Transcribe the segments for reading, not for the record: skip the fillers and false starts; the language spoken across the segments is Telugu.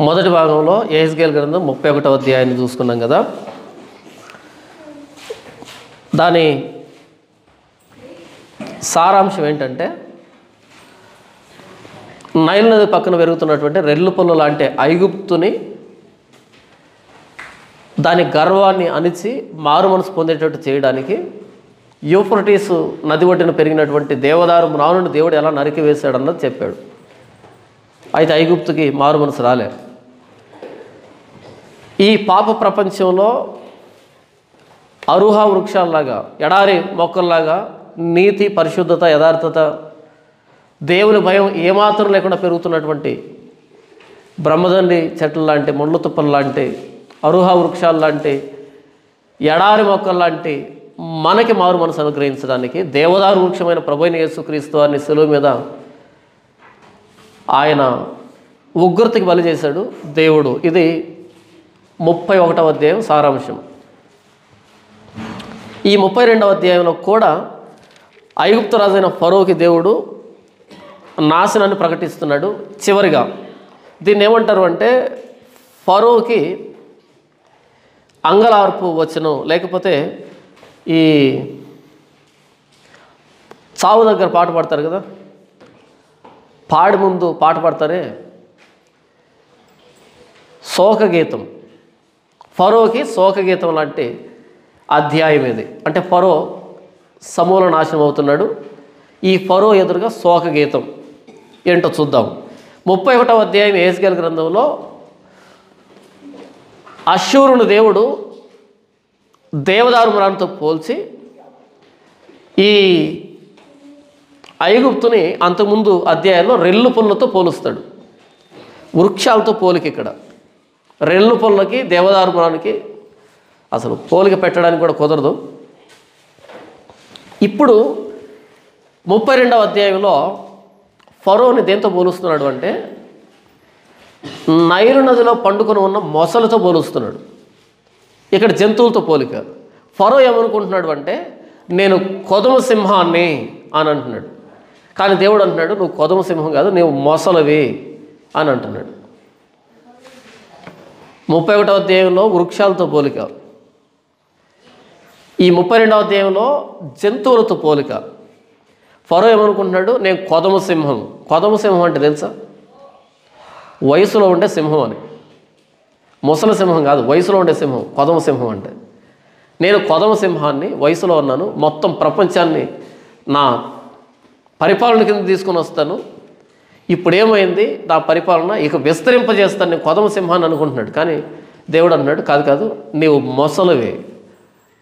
మొదటి భాగంలో యెహెజ్కేలు గ్రంథం 31వ అధ్యాయాన్ని చూసుకున్నాం కదా. దాని సారాంశం ఏంటంటే, నైల్ నది పక్కన పెరుగుతున్నటువంటి రెల్లు పొల్లు లాంటి ఐగుప్తుని దాని గర్వాన్ని అణిచి మారు మనసు పొందేటట్టు చేయడానికి యూఫ్రటీస్ నది ఒడ్డున పెరిగినటువంటి దేవదారు మ్రానుని దేవుడు ఎలా నరికి వేశాడన్నది చెప్పాడు. అయితే ఐగుప్తుకి మారు మనసు రాలే. ఈ పాప ప్రపంచంలో అరుహా వృక్షాల్లాగా, ఎడారి మొక్కల్లాగా నీతి, పరిశుద్ధత, యథార్థత, దేవుని భయం ఏమాత్రం లేకుండా పెరుగుతున్నటువంటి బ్రహ్మదండి చెట్ల లాంటి, ముళ్ళ తుప్పలు లాంటి, అరుహా వృక్షాలు లాంటి, ఎడారి మొక్కలు లాంటి మనకి మారు మనసు అనుగ్రహించడానికి దేవదారు వృక్షమైన ప్రభువైన యేసుక్రీస్తు వారిని శిలువ మీద ఆయన ఉగ్రతకి బలి చేశాడు దేవుడు. ఇది 31వ అధ్యాయం సారాంశం. ఈ 32వ అధ్యాయంలో కూడా ఐగుప్తు రాజైన ఫరోకి దేవుడు నాశనాన్ని ప్రకటిస్తున్నాడు. చివరిగా దీన్ని ఏమంటారు అంటే, ఫరోకి అంగలార్పు వచనం, లేకపోతే ఈ చావు దగ్గర పాట పాడతారు కదా, పాడి ముందు పాట పాడతారే, శోకగీతం. ఫరోకి శోకగీతం లాంటి అధ్యాయం ఇది. అంటే ఫరో సమూల నాశనం అవుతున్నాడు. ఈ ఫరో ఎదురుగా శోకగీతం ఏంటో చూద్దాం. 31వ అధ్యాయం యెహెజ్కేలు గ్రంథంలో అష్షూరును దేవుడు దేవదారు మ్రానుతో పోల్చి ఈ ఐగుప్తుని అంతకుముందు అధ్యాయంలో రెల్లు పొల్లతో పోలుస్తాడు. వృక్షాలతో పోలిక ఇక్కడ. రెల్లు పొల్లకి దేవదారు మ్రానుకి అసలు పోలిక పెట్టడానికి కూడా కుదరదు. ఇప్పుడు 32వ అధ్యాయంలో ఫరోని దేంతో పోలుస్తున్నాడు అంటే, నైలు నదిలో పండుకొని ఉన్న మొసలతో పోలుస్తున్నాడు. ఇక్కడ జంతువులతో పోలిక. ఫరో ఏమనుకుంటున్నాడు అంటే, నేను కొదమ సింహాన్ని అని అంటున్నాడు. కానీ దేవుడు అంటున్నాడు, నువ్వు కొదమ సింహం కాదు, నువ్వు మొసలవి అని అంటున్నాడు. 31వ అధ్యాయంలో వృక్షాలతో పోలిక, ఈ 32వ అధ్యాయంలో జంతువులతో పోలిక. ఫరో ఏమనుకుంటున్నాడు, నేను కొదమ సింహం. కొదమ సింహం అంటే తెలుసా? వయసులో ఉండే సింహం అని. ముసలి సింహం కాదు, వయసులో ఉండే సింహం కొదమ సింహం అంటే. నేను కొదమ సింహాన్ని, వయసులో ఉన్నాను, మొత్తం ప్రపంచాన్ని నా పరిపాలన కింద తీసుకొని వస్తాను. ఇప్పుడు ఏమైంది, నా పరిపాలన ఇక విస్తరింపజేస్తాను, నేను కొదమ సింహాన్ని అనుకుంటున్నాడు. కానీ దేవుడు అన్నాడు, కాదు కాదు, నీవు మొసలివి,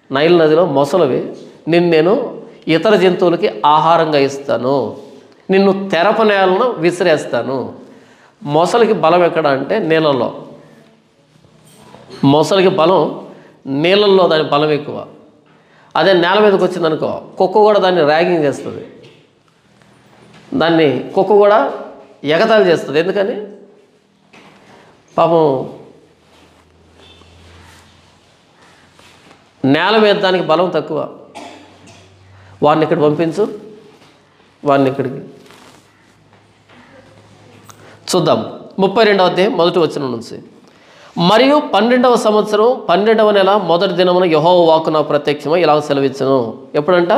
నైల్ నదిలో మొసలివి, నేను ఇతర జంతువులకి ఆహారంగా ఇస్తాను, నిన్ను తెరప నేలను విసిరేస్తాను. మొసలికి బలం ఎక్కడ అంటే నీళ్ళల్లో. మొసలికి బలం నీళ్ళల్లో, దాని బలం ఎక్కువ. అదే నేల మీదకి వచ్చిందనుకో, కుక్క కూడా దాన్ని ర్యాగింగ్ చేస్తుంది, దాన్ని కుక్క కూడా ఎగతాళి చేస్తుంది. ఎందుకని? పాపం నేల మీద దానికి బలం తక్కువ. వాడిని ఇక్కడ పంపించు, వాడిని ఇక్కడికి. చూద్దాం 32వ అధ్యాయం 1వ వచనం నుంచి. మరియు 12వ సంవత్సరం 12వ నెల 1వ దినమున యెహోవా వాక్కు నాకు ప్రత్యక్షమై ఇలా సెలవిచ్చును. ఎప్పుడంట?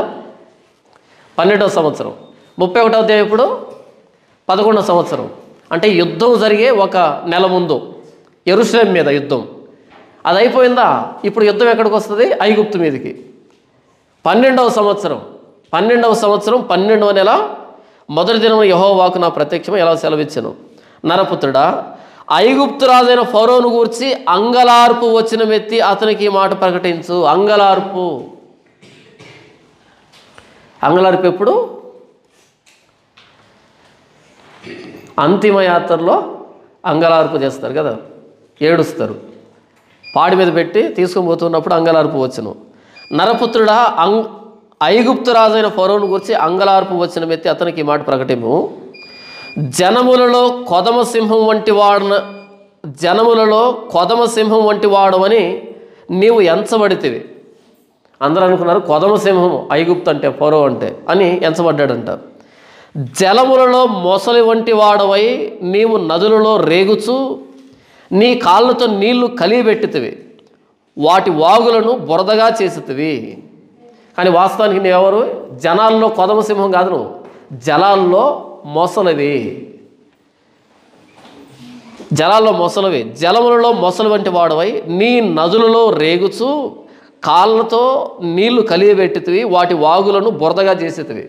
12వ సంవత్సరం. 31వ అధ్యాయం ఇప్పుడు 11వ సంవత్సరం. అంటే యుద్ధం జరిగే ఒక నెల ముందు యెరూషలేము మీద యుద్ధం. అది అయిపోయిందా? ఇప్పుడు యుద్ధం ఎక్కడికి వస్తుంది? ఐగుప్తు మీదకి. 12వ సంవత్సరం 12వ నెల 1వ దినమున యెహోవా వాక్కు నాకు ప్రత్యక్షమై ఎలా సెలవిచ్చును. నరపుత్రుడా, ఐగుప్తు రాజైన ఫరోను గూర్చి అంగలార్పు వచ్చిన మెత్తి అతనికి ఈ మాట ప్రకటించు. అంగలార్పు. అంగలార్పు ఎప్పుడు? అంతిమ యాత్రలో అంగలార్పు చేస్తారు కదా, ఏడుస్తారు. పాడి మీద పెట్టి తీసుకొని పోతున్నప్పుడు అంగలార్పు వచ్చును. నరపుత్రుడా, ఐగుప్తు రాజైన ఫరోను గురించి అంగలార్పు వచ్చిన మెత్తి అతనికి ఈ మాట ప్రకటింపు. జనములలో కొదమ సింహం వంటి వాడవని నీవు ఎంచబడితివి. అందరూ అనుకున్నారు కొదమ సింహం ఐగుప్తు అంటే, ఫరో అంటే అని ఎంచబడ్డాడంట. జలములలో మొసలి వంటి వాడవై నీవు నదులలో రేగుచు నీ కాళ్ళతో నీళ్లు కలియబెట్టితివి, వాటి వాగులను బురదగా చేసితివి. కానీ వాస్తవానికి నువ్వెవరు? జనాల్లో కొదమ సింహం కాదు, నువ్వు జలాల్లో మొసలివి. జలాల్లో మొసలివి, జలములలో మొసలు వంటి వాడవై నీ నదులలో రేగుచు కాళ్ళతో నీళ్లు కలియబెట్టితివి, వాటి వాగులను బురదగా చేసేటివి.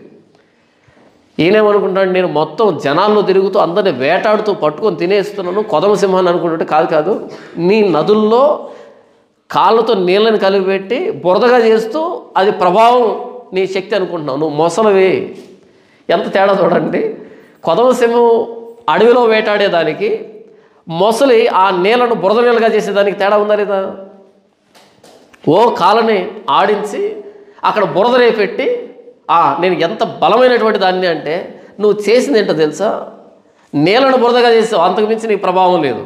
ఈయనేమనుకుంటాడు, నేను మొత్తం జనాల్లో తిరుగుతూ అందరిని వేటాడుతూ పట్టుకొని తినేస్తున్నాను, కొదమ సింహాన్ని అనుకుంటుంటే కాదు, నీ నదుల్లో కాళ్ళతో నీళ్ళని కలిపిపెట్టి బురదగా చేస్తూ అది ప్రభావం నీ శక్తి అనుకుంటున్నావు. నువ్వు మొసలివి. ఎంత తేడా చూడండి. కొదమ సింహం అడవిలో వేటాడేదానికి, మొసలి ఆ నీళ్ళను బురద నీళ్ళగా చేసేదానికి తేడా ఉందా లేదా? ఓ కాళ్ళని ఆడించి అక్కడ బురద రేపెట్టి నేను ఎంత బలమైనటువంటి దాన్ని అంటే, నువ్వు చేసింది ఏంటో తెలుసా? నీళ్ళను బురదగా చేసావు, అంతకుమించి నీ ప్రభావం లేదు.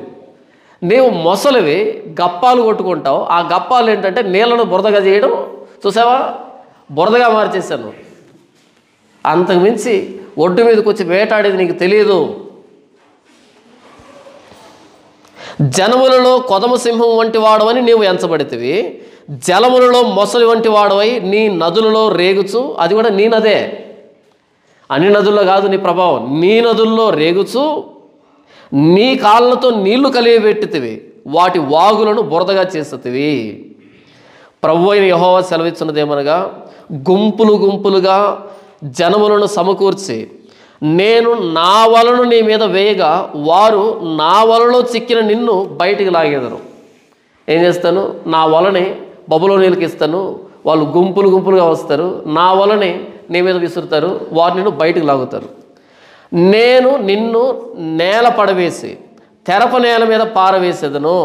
నీవు మొసలివి, గప్పాలు కొట్టుకుంటావు. ఆ గప్పాలు ఏంటంటే నీళ్ళను బురదగా చేయడం, చూసావా? బురదగా మార్చేశాను. అంతకుమించి ఒడ్డు మీదకి వచ్చి వేటాడేది నీకు తెలియదు. జనములలో కొదమ సింహం వంటి వాడవని నీవు ఎంచబడితివి, జలములలో మొసలి వంటి వాడవై నీ నదులలో రేగుచు, అది కూడా నీ నదే, అన్ని నదుల్లో కాదు నీ ప్రభావం, నీ నదుల్లో రేగుచు నీ కాళ్ళతో నీళ్లు కలియబెట్టితివి, వాటి వాగులను బురదగా చేసేతివి. ప్రభువైన యెహోవా సెలవిస్తున్నదేమనగా, గుంపులు గుంపులుగా జనములను సమకూర్చి నేను నా వలను నీ మీద వేయగా వారు నా వలలో చిక్కిన నిన్ను బయటికి లాగేదరు. ఏం చేస్తాను? నా వలని బబులోనీయులకు ఇస్తాను, వాళ్ళు గుంపులు గుంపులుగా వస్తారు, నా వలని నీ మీద విసురుతారు, వారు నిన్ను బయటికి లాగుతారు. నేను నిన్ను నేల పడవేసి తెరప నేల మీద పారవేసేదను,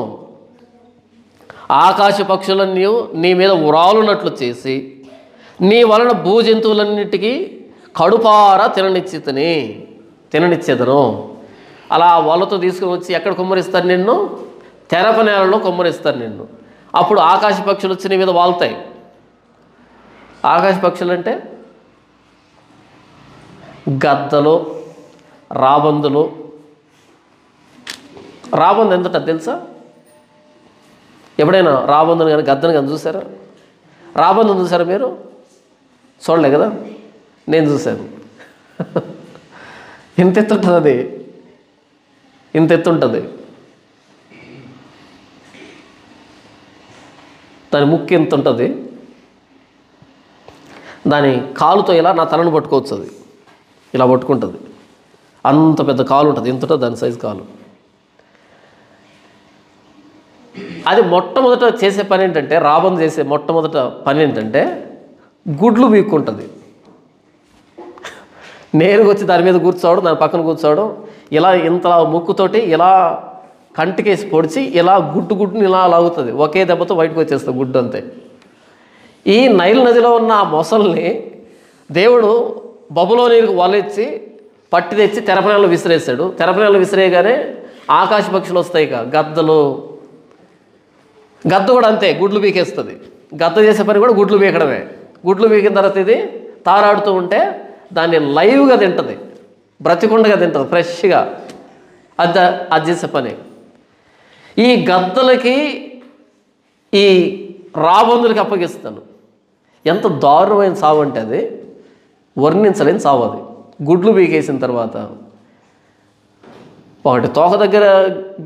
ఆకాశ పక్షులన్నీ నీ మీద ఉరాలున్నట్లు చేసి నీ వలన భూజంతువులన్నిటికీ కడుపారా తిననిచ్చేదను. అలా వలతో తీసుకుని వచ్చి ఎక్కడ కుమ్మరిస్తారు నిన్ను? తెరప నేలలో కుమ్మరిస్తారు నిన్ను. అప్పుడు ఆకాశ పక్షులు వచ్చి నీ మీద వాళ్తాయి. ఆకాశ పక్షులు అంటే గద్దలు, రాబందులు. రాబందు ఎంత తెలుసా? ఎప్పుడైనా రాబందుని కానీ గద్దను కానీ చూసారా? రాబందుని చూసారా మీరు? చూడలే కదా, నేను చూశాను. ఇంత ఎత్తుంటుంది, అది ఇంత ఎత్తుంటుంది. దాని ముక్కు ఎంత ఉంటుంది, దాని కాలుతో ఇలా నా తలను పట్టుకోవచ్చు, అది ఇలా పట్టుకుంటుంది. అంత పెద్ద కాలు ఉంటుంది, ఇంత ఉంటుంది దాని సైజు కాలు. అది మొట్టమొదట చేసే పని ఏంటంటే, రాబందు చేసే మొట్టమొదట పని ఏంటంటే గుడ్లు బీక్కుంటుంది. నేరుగా వచ్చి దాని మీద కూర్చోవడం, దాని పక్కన కూర్చోవడం, ఇలా ఇంత ముక్కుతోటి ఇలా కంటికేసి పొడిచి ఇలా గుడ్డుని ఇలా లాగుతుంది. ఒకే దెబ్బతో బయటకు వచ్చేస్తుంది గుడ్డు, అంతే. ఈ నైల్ నదిలో ఉన్న ఆ మొసల్ని దేవుడు బబులోనీయులకు వలెచ్చి పట్టి తెచ్చి తెరపనేలలో విసిరేసాడు. తెరపనేలలో విసిరేయగానే ఆకాశ పక్షులు వస్తాయి. ఇక గద్దలు, గద్ద కూడా అంతే, గుడ్లు పీకేస్తుంది. గద్ద చేసే పని కూడా గుడ్లు పీకడమే. గుడ్లు పీకిన తర్వాత ఇది తారాడుతూ ఉంటే దాన్ని లైవ్గా తింటుంది, బ్రతికుండగా తింటుంది, ఫ్రెష్గా. అది చేసే పని. ఈ గద్దలకి ఈ రాబందులకి అప్పగిస్తాను. ఎంత దారుణమైన సావు అంటే అది వర్ణించలేని సావు. అది గుడ్లు పీకేసిన తర్వాత ఒకటి తోక దగ్గర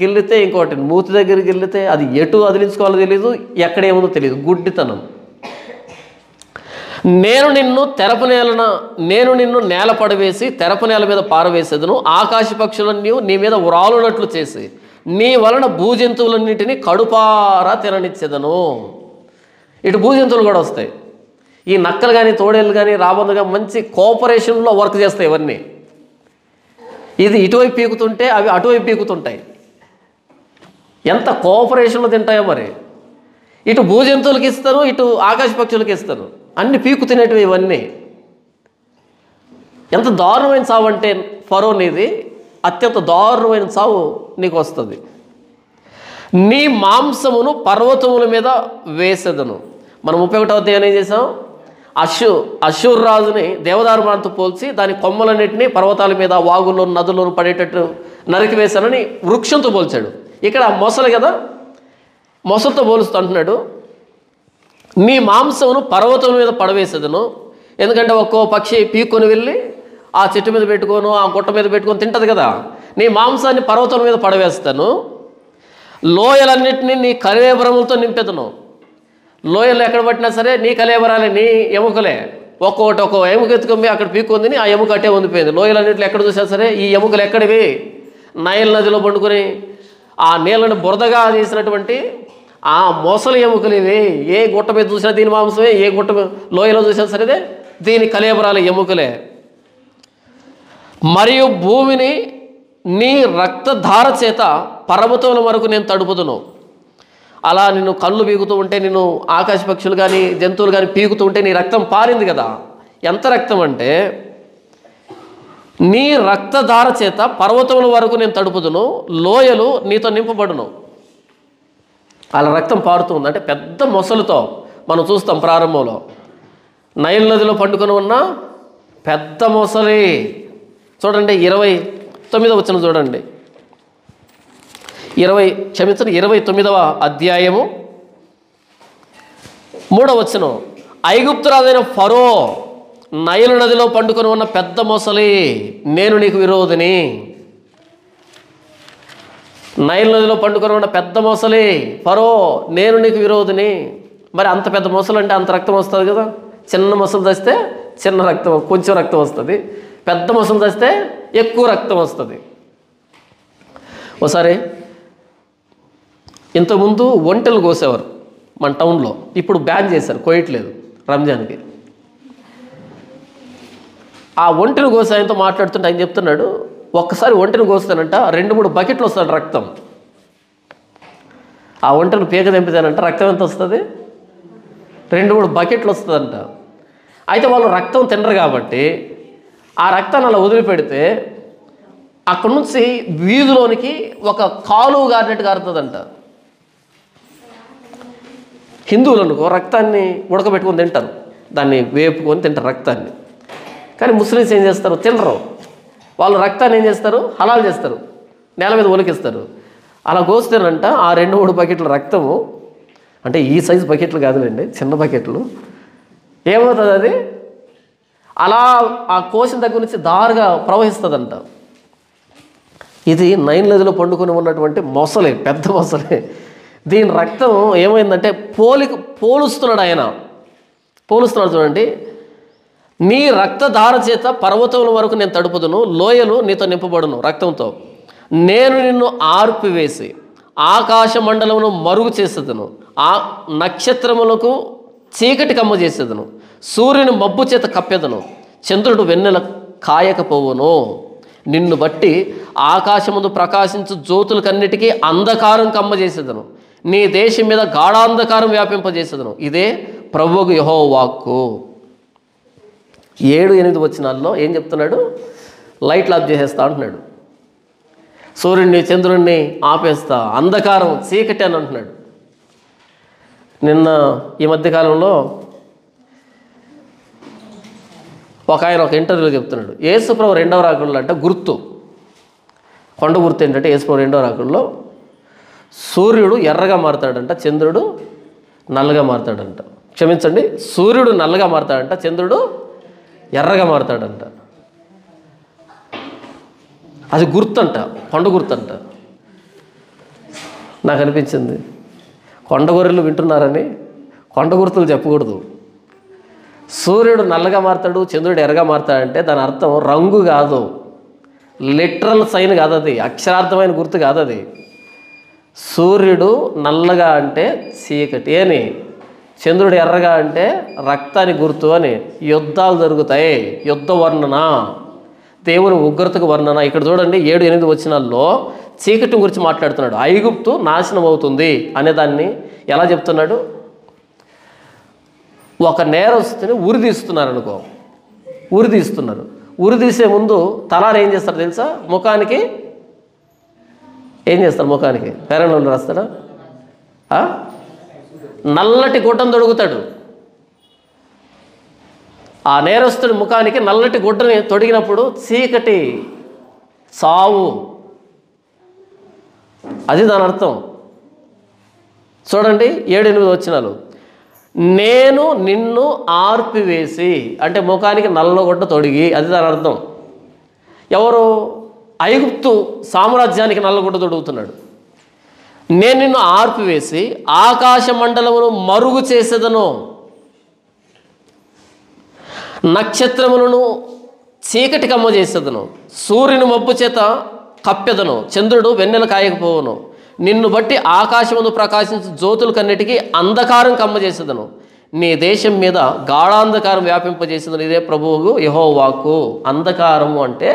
గిల్లితే, ఇంకోటి మూతి దగ్గర గిల్లితే, అది ఎటు అదిలించుకోవాలో తెలియదు, ఎక్కడేముందో తెలియదు, గుడ్డితనం. నేను నిన్ను నేల పడవేసి తెరపు నేల మీద పారవేసేదను, ఆకాశ పక్షులన్నీ నీ మీద ఉరాలునట్లు చేసి నీ వలన భూజంతువులన్నింటినీ కడుపారా తిననిచ్చేదను. ఇటు భూజంతువులు కూడా వస్తాయి. ఈ నక్కలు కానీ, తోడేళ్ళు కానీ, రాబందుగా మంచి కోఆపరేషన్లో వర్క్ చేస్తాయి ఇవన్నీ. ఇది ఇటువైపు పీకుతుంటే అవి అటువైపు పీకుతుంటాయి. ఎంత కోఆపరేషన్లో తింటాయో మరి. ఇటు భూజంతువులకి ఇస్తారు, ఇటు ఆకాశ పక్షులకి ఇస్తారు. అన్ని పీకు తినేటివి ఇవన్నీ. ఎంత దారుణమైన సావు అంటే ఫరో, నీది అత్యంత దారుణమైన సావు నీకు వస్తుంది. నీ మాంసమును పర్వతముల మీద వేసేదను. మనం 31వ అధ్యాయం ఏం చేసాం? అషూర్ రాజుని దేవదారు మాటతో పోల్చి దాని కొమ్మలన్నింటినీ పర్వతాల మీద, వాగుల్లో, నదులను పడేటట్టు నరికి వేశానని వృక్షంతో పోల్చాడు. ఇక్కడ మొసలు కదా, మొసలుతో పోలుస్తూ అంటున్నాడు, నీ మాంసమును పర్వతం మీద పడవేసేదను. ఎందుకంటే ఒక్కో పక్షి పీక్కొని వెళ్ళి ఆ చెట్టు మీద పెట్టుకోను, ఆ గుట్ట మీద పెట్టుకొని తింటుంది కదా. నీ మాంసాన్ని పర్వతం మీద పడవేస్తాను. లోయలన్నింటినీ నీ కళేబరములతో నింపెదను. లోయలు ఎక్కడ పట్టినా సరే నీ కళేబరాలే, నీ ఎముకలే. ఒక్కో ఎముక ఎత్తుకొని అక్కడ పీక్కుంది, ఆ ఎముక అట్టే ఉండిపోయింది. లోయలన్నింటిలో ఎక్కడ చూసినా సరే ఈ ఎముకలు ఎక్కడివి? నైల్ నదిలో పండుకొని ఆ నీళ్ళని బురదగా చేసినటువంటి ఆ మొసలి ఎముకలు ఇవి. ఏ గుట్ట మీద చూసినా దీని మాంసమే, ఏ గుట్ట లోయలో చూసినా సరేదే దీని కళేబరాల ఎముకలే. మరియు భూమిని నీ రక్తధార చేత పర్వతముల వరకు నేను తడుపుదును. అలా నిన్ను కళ్ళు పీకుతూ ఉంటే, నిన్ను ఆకాశ పక్షులు కానీ జంతువులు కానీ పీకుతూ ఉంటే నీ రక్తం పారింది కదా. ఎంత రక్తం అంటే, నీ రక్తధార చేత పర్వతముల వరకు నేను తడుపుదును, లోయలు నీతో నింపబడును. అలా రక్తం పారుతూ ఉంది. అంటే పెద్ద మొసలుతో మనం చూస్తాం ప్రారంభంలో, నైల్ నదిలో పండుకొని ఉన్న పెద్ద మొసలి. చూడండి 29వ వచనం చూడండి, 29వ అధ్యాయము 3వ వచనం. ఐగుప్తురాజైన ఫరో, నైలు నదిలో పండుకొని ఉన్న పెద్ద మొసలి, నేను నీకు విరోధిని. నైలు నదిలో పండుకొని ఉన్న పెద్ద మొసలి ఫరో, నేను నీకు విరోధిని. మరి అంత పెద్ద మొసలు అంటే అంత రక్తం వస్తుంది కదా. చిన్న మొసలు తెస్తే చిన్న రక్తం, కొంచెం రక్తం వస్తుంది. పెద్ద మొసలు తెస్తే ఎక్కువ రక్తం వస్తుంది. ఒకసారి ఇంతకుముందు ఒంటెలు కోసేవారు మన టౌన్లో, ఇప్పుడు బ్యాన్ చేశారు, కోయట్లేదు రంజాన్కి. ఆ ఒంటెను కోసి ఆయనతో మాట్లాడుతుంటే ఆయన చెప్తున్నాడు, ఒక్కసారి ఒంటెను కోస్తానంట 2-3 బకెట్లు వస్తాడు రక్తం. ఆ ఒంటెను పీక తెంపితేనంట రక్తం ఎంత వస్తుంది? 2-3 బకెట్లు వస్తుందంట. అయితే వాళ్ళు రక్తం తినరు కాబట్టి ఆ రక్తాన్ని అలా వదిలిపెడితే అక్కడి నుంచి వీధిలోనికి ఒక కాలువ గారినట్టు గారుతుందంట. హిందువులు అనుకో రక్తాన్ని ఉడకబెట్టుకొని తింటారు, దాన్ని వేపుకొని తింటారు రక్తాన్ని. కానీ ముస్లిమ్స్ ఏం చేస్తారు? తినరు. వాళ్ళు రక్తాన్ని ఏం చేస్తారు? హలాల్ చేస్తారు, నేల మీద ఒలికిస్తారు. అలా కోస్తేనంట ఆ 2-3 బకెట్ల రక్తము, అంటే ఈ సైజు బకెట్లు కాదులేండి, చిన్న బకెట్లు, ఏమవుతుంది అది అలా ఆ కోసిన దగ్గర నుంచి దారుగా ప్రవహిస్తుందంట. ఇది నైల్ నదిలో పండుకొని ఉన్నటువంటి మొసలే, పెద్ద మొసలే. దీని రక్తం ఏమైందంటే పోలుస్తున్నాడు ఆయన, పోలుస్తున్నాడు. చూడండి, నీ రక్తధార చేత పర్వతముల వరకు నేను తడుపుదును, లోయలు నీతో నింపబడును రక్తంతో. నేను నిన్ను ఆర్పివేసి ఆకాశ మండలమును మరుగు చేసేదను, ఆ నక్షత్రములకు చీకటి కమ్మ చేసేదను, సూర్యుని మబ్బు చేత కప్పెదను, చంద్రుడు వెన్నెల కాయకపోవును. నిన్ను బట్టి ఆకాశముందు ప్రకాశించు జ్యోతులకన్నిటికీ అంధకారం కమ్మ చేసేదను, నీ దేశం మీద గాఢాంధకారం వ్యాపింపజేసేదను. ఇదే ప్రభువుకు యెహోవా వాక్కు. 7-8 వచనాల్లో ఏం చెప్తున్నాడు? లైట్లు ఆఫ్ చేసేస్తా అంటున్నాడు, సూర్యుడిని చంద్రుడిని ఆపేస్తా, అంధకారం చీకటి అని అంటున్నాడు. నిన్న ఈ మధ్యకాలంలో ఆయన ఒక ఇంటర్వ్యూలో చెప్తున్నాడు, యేసుప్రభు 2వ రాకడలో అంటే గుర్తు, కొండ గుర్తు ఏంటంటే యేసుప్రభు 2వ రాకడలో సూర్యుడు ఎర్రగా మారుతాడంట, చంద్రుడు నల్లగా మారుతాడంట. క్షమించండి, సూర్యుడు నల్లగా మారుతాడంట, చంద్రుడు ఎర్రగా మారుతాడంట. అది గుర్తంట, కొండ గుర్తంట. నాకు అనిపించింది, కొండ గొర్రెలు వింటున్నారని కొండ గుర్తులు చెప్పకూడదు. సూర్యుడు నల్లగా మారుతాడు, చంద్రుడు ఎర్రగా మారుతాడంటే దాని అర్థం రంగు కాదు, లిటరల్ సైన్ కాదు, అది అక్షరార్థమైన గుర్తు కాదు. అది సూర్యుడు నల్లగా అంటే చీకటి అని, చంద్రుడు ఎర్రగా అంటే రక్తాన్ని గుర్తు అని. యుద్ధాలు జరుగుతాయి, యుద్ధ వర్ణన, దేవుని ఉగ్రతకు వర్ణన. ఇక్కడ చూడండి 7-8 వచనాల్లో చీకటి గురించి మాట్లాడుతున్నాడు. ఐగుప్తు నాశనం అవుతుంది అనే దాన్ని ఎలా చెప్తున్నాడు? ఒక నేరస్తుని ఉరిదీస్తున్నారు అనుకో, ఉరిదీస్తున్నారు. ఉరిదీసే ముందు తలారు ఏం చేస్తారు తెలుసా? ముఖానికి ఏం చేస్తారు? ముఖానికి ఫెయిర్ రాస్తాడా? నల్లటి గుడ్డను తొడుగుతాడు. ఆ నేరస్తుడి ముఖానికి నల్లటి గుడ్డని తొడిగినప్పుడు చీకటి, చావు, అది దాని అర్థం. చూడండి 7-8 వచనాలు. నేను నిన్ను ఆర్పివేసి, అంటే ముఖానికి నల్లగొడ్డ తొడిగి, అది దాని అర్థం. ఎవరు? ఐగుప్తు సామ్రాజ్యానికి నల్లగొడ్డ తొడుగుతున్నాడు. నేను నిన్ను ఆర్పివేసి ఆకాశ మండలమును మరుగు చేసేదను, నక్షత్రములను చీకటి కమ్మ చేసేదను, సూర్యుని మబ్బు చేత కప్పెదను, చంద్రుడు వెన్నెల కాయకపోవను, నిన్ను బట్టి ఆకాశమును ప్రకాశించు జ్యోతులకన్నిటికీ అంధకారం కమ్మ చేసేదను, నీ దేశం మీద గాఢాంధకారం వ్యాపింపజేసేదను, ఇదే ప్రభువు యెహోవా వాక్కు. అంధకారము అంటే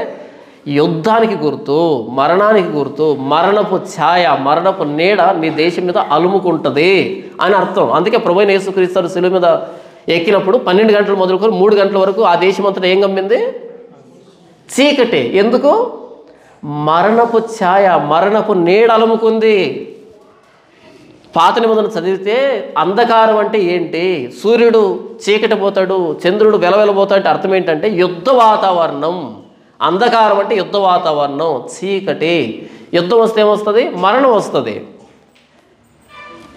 యుద్ధానికి గుర్తు, మరణానికి గుర్తు, మరణపు ఛాయ, మరణపు నీడ నీ దేశం మీద అలుముకుంటుంది అని అర్థం. అందుకే ప్రభువైన యేసుక్రీస్తు శిలువ మీద ఎక్కినప్పుడు 12 గంటలు మొదలుకొని 3 గంటల వరకు ఆ దేశం అంతటా ఏం గమ్మింది? చీకటి. ఎందుకు? మరణపు ఛాయ, మరణపు నీడ అలుముకుంది. పాత నిబంధన చదివితే అంధకారం అంటే ఏంటి, సూర్యుడు చీకటి పోతాడు, చంద్రుడు వెలవెలబోతాడు అంటే అర్థం ఏంటంటే యుద్ధ వాతావరణం. అంధకారం అంటే యుద్ధ వాతావరణం, చీకటి. యుద్ధం వస్తే ఏమొస్తుంది? మరణం వస్తుంది.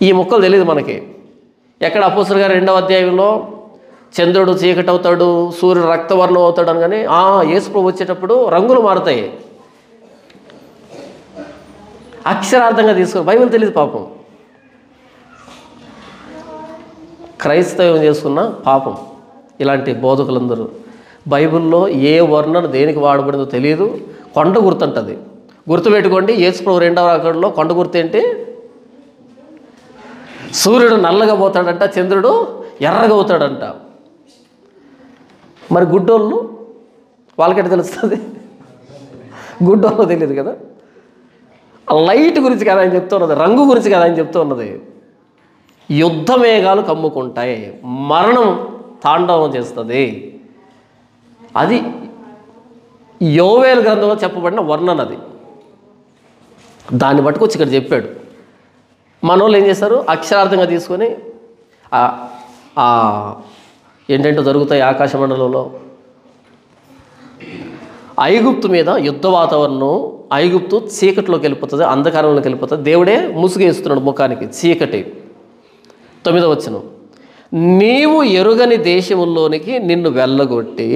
ఈ ముక్కలు తెలియదు మనకి. ఎక్కడ అపోస్తలుల గారు 2వ అధ్యాయంలో చంద్రుడు చీకటి అవుతాడు, సూర్యుడు రక్తవర్ణం అవుతాడు అని, కానీ యేసు ప్రభు వచ్చేటప్పుడు రంగులు మారుతాయి. అక్షరార్థంగా తీసుకుని బైబిల్ తెలియదు పాపం. క్రైస్తవం చేసుకున్న పాపం ఇలాంటి బోధకులందరూ. బైబిల్లో ఏ వర్ణన దేనికి వాడబడిందో తెలియదు. కొండ గుర్తుంటుంది, గుర్తుపెట్టుకోండి. యేసు ప్రభు 2వ రాకడలో కొండ గుర్తు ఏంటి? సూర్యుడు నల్లగా పోతాడంట, చంద్రుడు ఎర్రగా అవుతాడంట. మరి గుడ్డోళ్ళు వాళ్ళకంటే తెలుస్తుంది? గుడ్డోళ్ళు తెలియదు కదా. లైట్ గురించి కదా ఆయన చెప్తూ ఉన్నది, రంగు గురించి కదా ఆయన చెప్తూ ఉన్నది. యుద్ధ మేఘాలు కమ్ముకుంటాయి, మరణం తాండవం చేస్తుంది. అది యోవేలు గ్రంథంలో చెప్పబడిన వర్ణన. అది దాన్ని పట్టుకొచ్చి ఇక్కడ చెప్పాడు. మనోళ్ళు ఏం చేస్తారు? అక్షరార్థంగా తీసుకొని ఏంటంటో జరుగుతాయి ఆకాశ మండలంలో. ఐగుప్తు మీద యుద్ధ వాతావరణం, ఐగుప్తు చీకటిలోకి వెళ్ళిపోతుంది, అంధకారంలోకి వెళ్ళిపోతుంది. దేవుడే ముసుగేస్తున్నాడు ముఖానికి, చీకటి. 9వ వచనం. నీవు ఎరుగని దేశముల్లోనికి నిన్ను వెళ్ళగొట్టి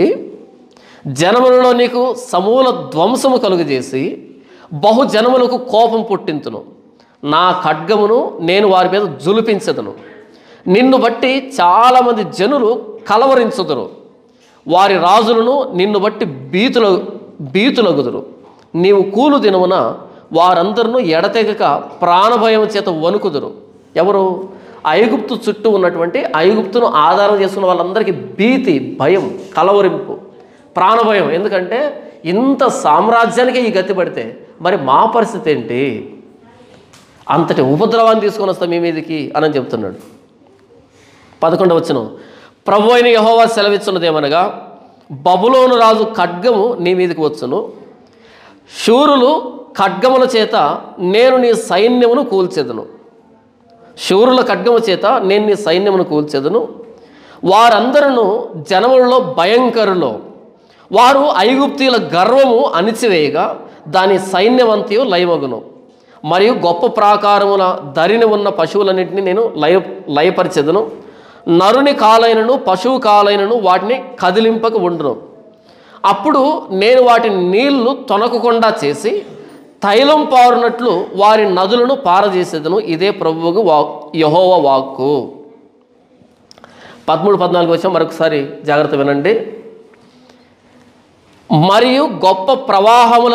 జనములలో నీకు సమూల ధ్వంసము కలుగజేసి బహుజనములకు కోపం పుట్టింతును, నా ఖడ్గమును నేను వారి మీద జులిపించదును, నిన్ను బట్టి చాలామంది జనులు కలవరించుదురు, వారి రాజులను నిన్ను బట్టి భీతులగుదురు, నీవు కూలు దినమున వారందరూ ఎడతెగక ప్రాణభయం చేత వణుకుదురు. ఎవరు? ఐగుప్తు చుట్టూ ఉన్నటువంటి, ఐగుప్తును ఆధారం చేసుకున్న వాళ్ళందరికీ భీతి, భయం, కలవరింపు, ప్రాణభయం. ఎందుకంటే ఇంత సామ్రాజ్యానికి ఈ గతి పడితే మరి మా పరిస్థితి ఏంటి? అంతటి ఉపద్రవాన్ని తీసుకొని వస్తాం మీ మీదకి అని చెప్తున్నాడు. 11వ వచనం. ప్రభు అయిన యెహోవా సెలవిస్తున్నదేమనగా, బబులోను రాజు ఖడ్గము నీ మీదకి వచ్చును, శూరులు ఖడ్గముల చేత నేను నీ సైన్యమును కూల్చెదను. శూరుల ఖడ్గము చేత నేను నీ సైన్యమును కూల్చెదను. వారందరూ జనములలో భయంకరులో, వారు ఐగుప్తీయుల గర్వము అణిచివేయగా దాని సైన్యవంతియు లయమగును. మరియు గొప్ప ప్రాకారముల ధరిని ఉన్న పశువులన్నింటినీ నేను లయపరిచెదను. నరుని కాలైనను పశువు కాలైనను వాటిని కదిలింపక ఉండును. అప్పుడు నేను వాటి నీళ్లు తొనకకుండా చేసి తైలం పారునట్లు వారి నదులను పారజేసేదను. ఇదే ప్రభువుకు యెహోవా వాక్కు. 13-14 వచ్చాం. మరొకసారి జాగ్రత్త వినండి. మరియు గొప్ప ప్రవాహముల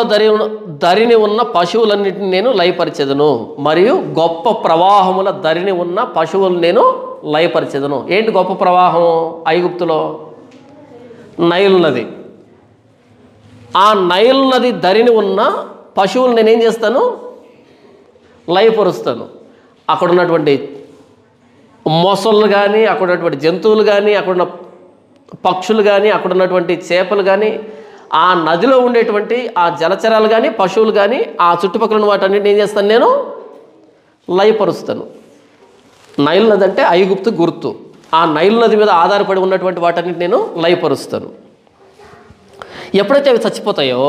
ధరిని ఉన్న పశువులన్నింటినీ నేను లయపరిచెదను. మరియు గొప్ప ప్రవాహముల ధరిని ఉన్న పశువులు నేను లయపరిచెదను. ఏంటి గొప్ప ప్రవాహం? ఐగుప్తులో నైల్ నది. ఆ నైల్ నది ధరిని ఉన్న పశువులు నేనేం చేస్తాను? లయపరుస్తాను. అక్కడ ఉన్నటువంటి మొసళ్ళు కానీ, అక్కడ ఉన్నటువంటి జంతువులు కానీ, అక్కడున్న పక్షులు కానీ, అక్కడ ఉన్నటువంటి చేపలు కానీ, ఆ నదిలో ఉండేటువంటి ఆ జలచరాలు కానీ, పశువులు కానీ, ఆ చుట్టుపక్కల ఉన్న వాటన్నిటిని ఏం చేస్తాను? నేను లయపరుస్తాను. నైల్ నది అంటే ఐగుప్తు గుర్తు. ఆ నైల్ నది మీద ఆధారపడి ఉన్నటువంటి వాటన్నిటిని నేను లయపరుస్తాను. ఎప్పుడైతే అవి చచ్చిపోతాయో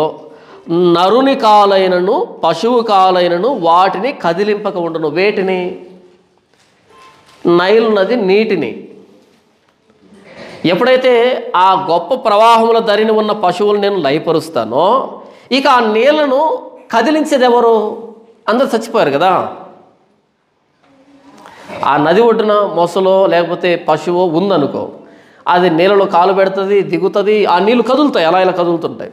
నరుని కాలైనను పశువు కాలైనను వాటిని కదిలింపక ఉండును. వేటిని? నైలు నది నీటిని. ఎప్పుడైతే ఆ గొప్ప ప్రవాహముల ధరిని ఉన్న పశువులు నేను లయపరుస్తానో, ఇక ఆ నీళ్లను కదిలించేది ఎవరు? అందరూ చచ్చిపోయారు కదా. ఆ నది ఒడ్డున మొసలో లేకపోతే పశువు ఉందనుకో, అది నీళ్ళలో కాలు పెడుతుంది, దిగుతుంది, ఆ నీళ్ళు కదులుతాయి, అలా ఇలా కదులుతుంటాయి.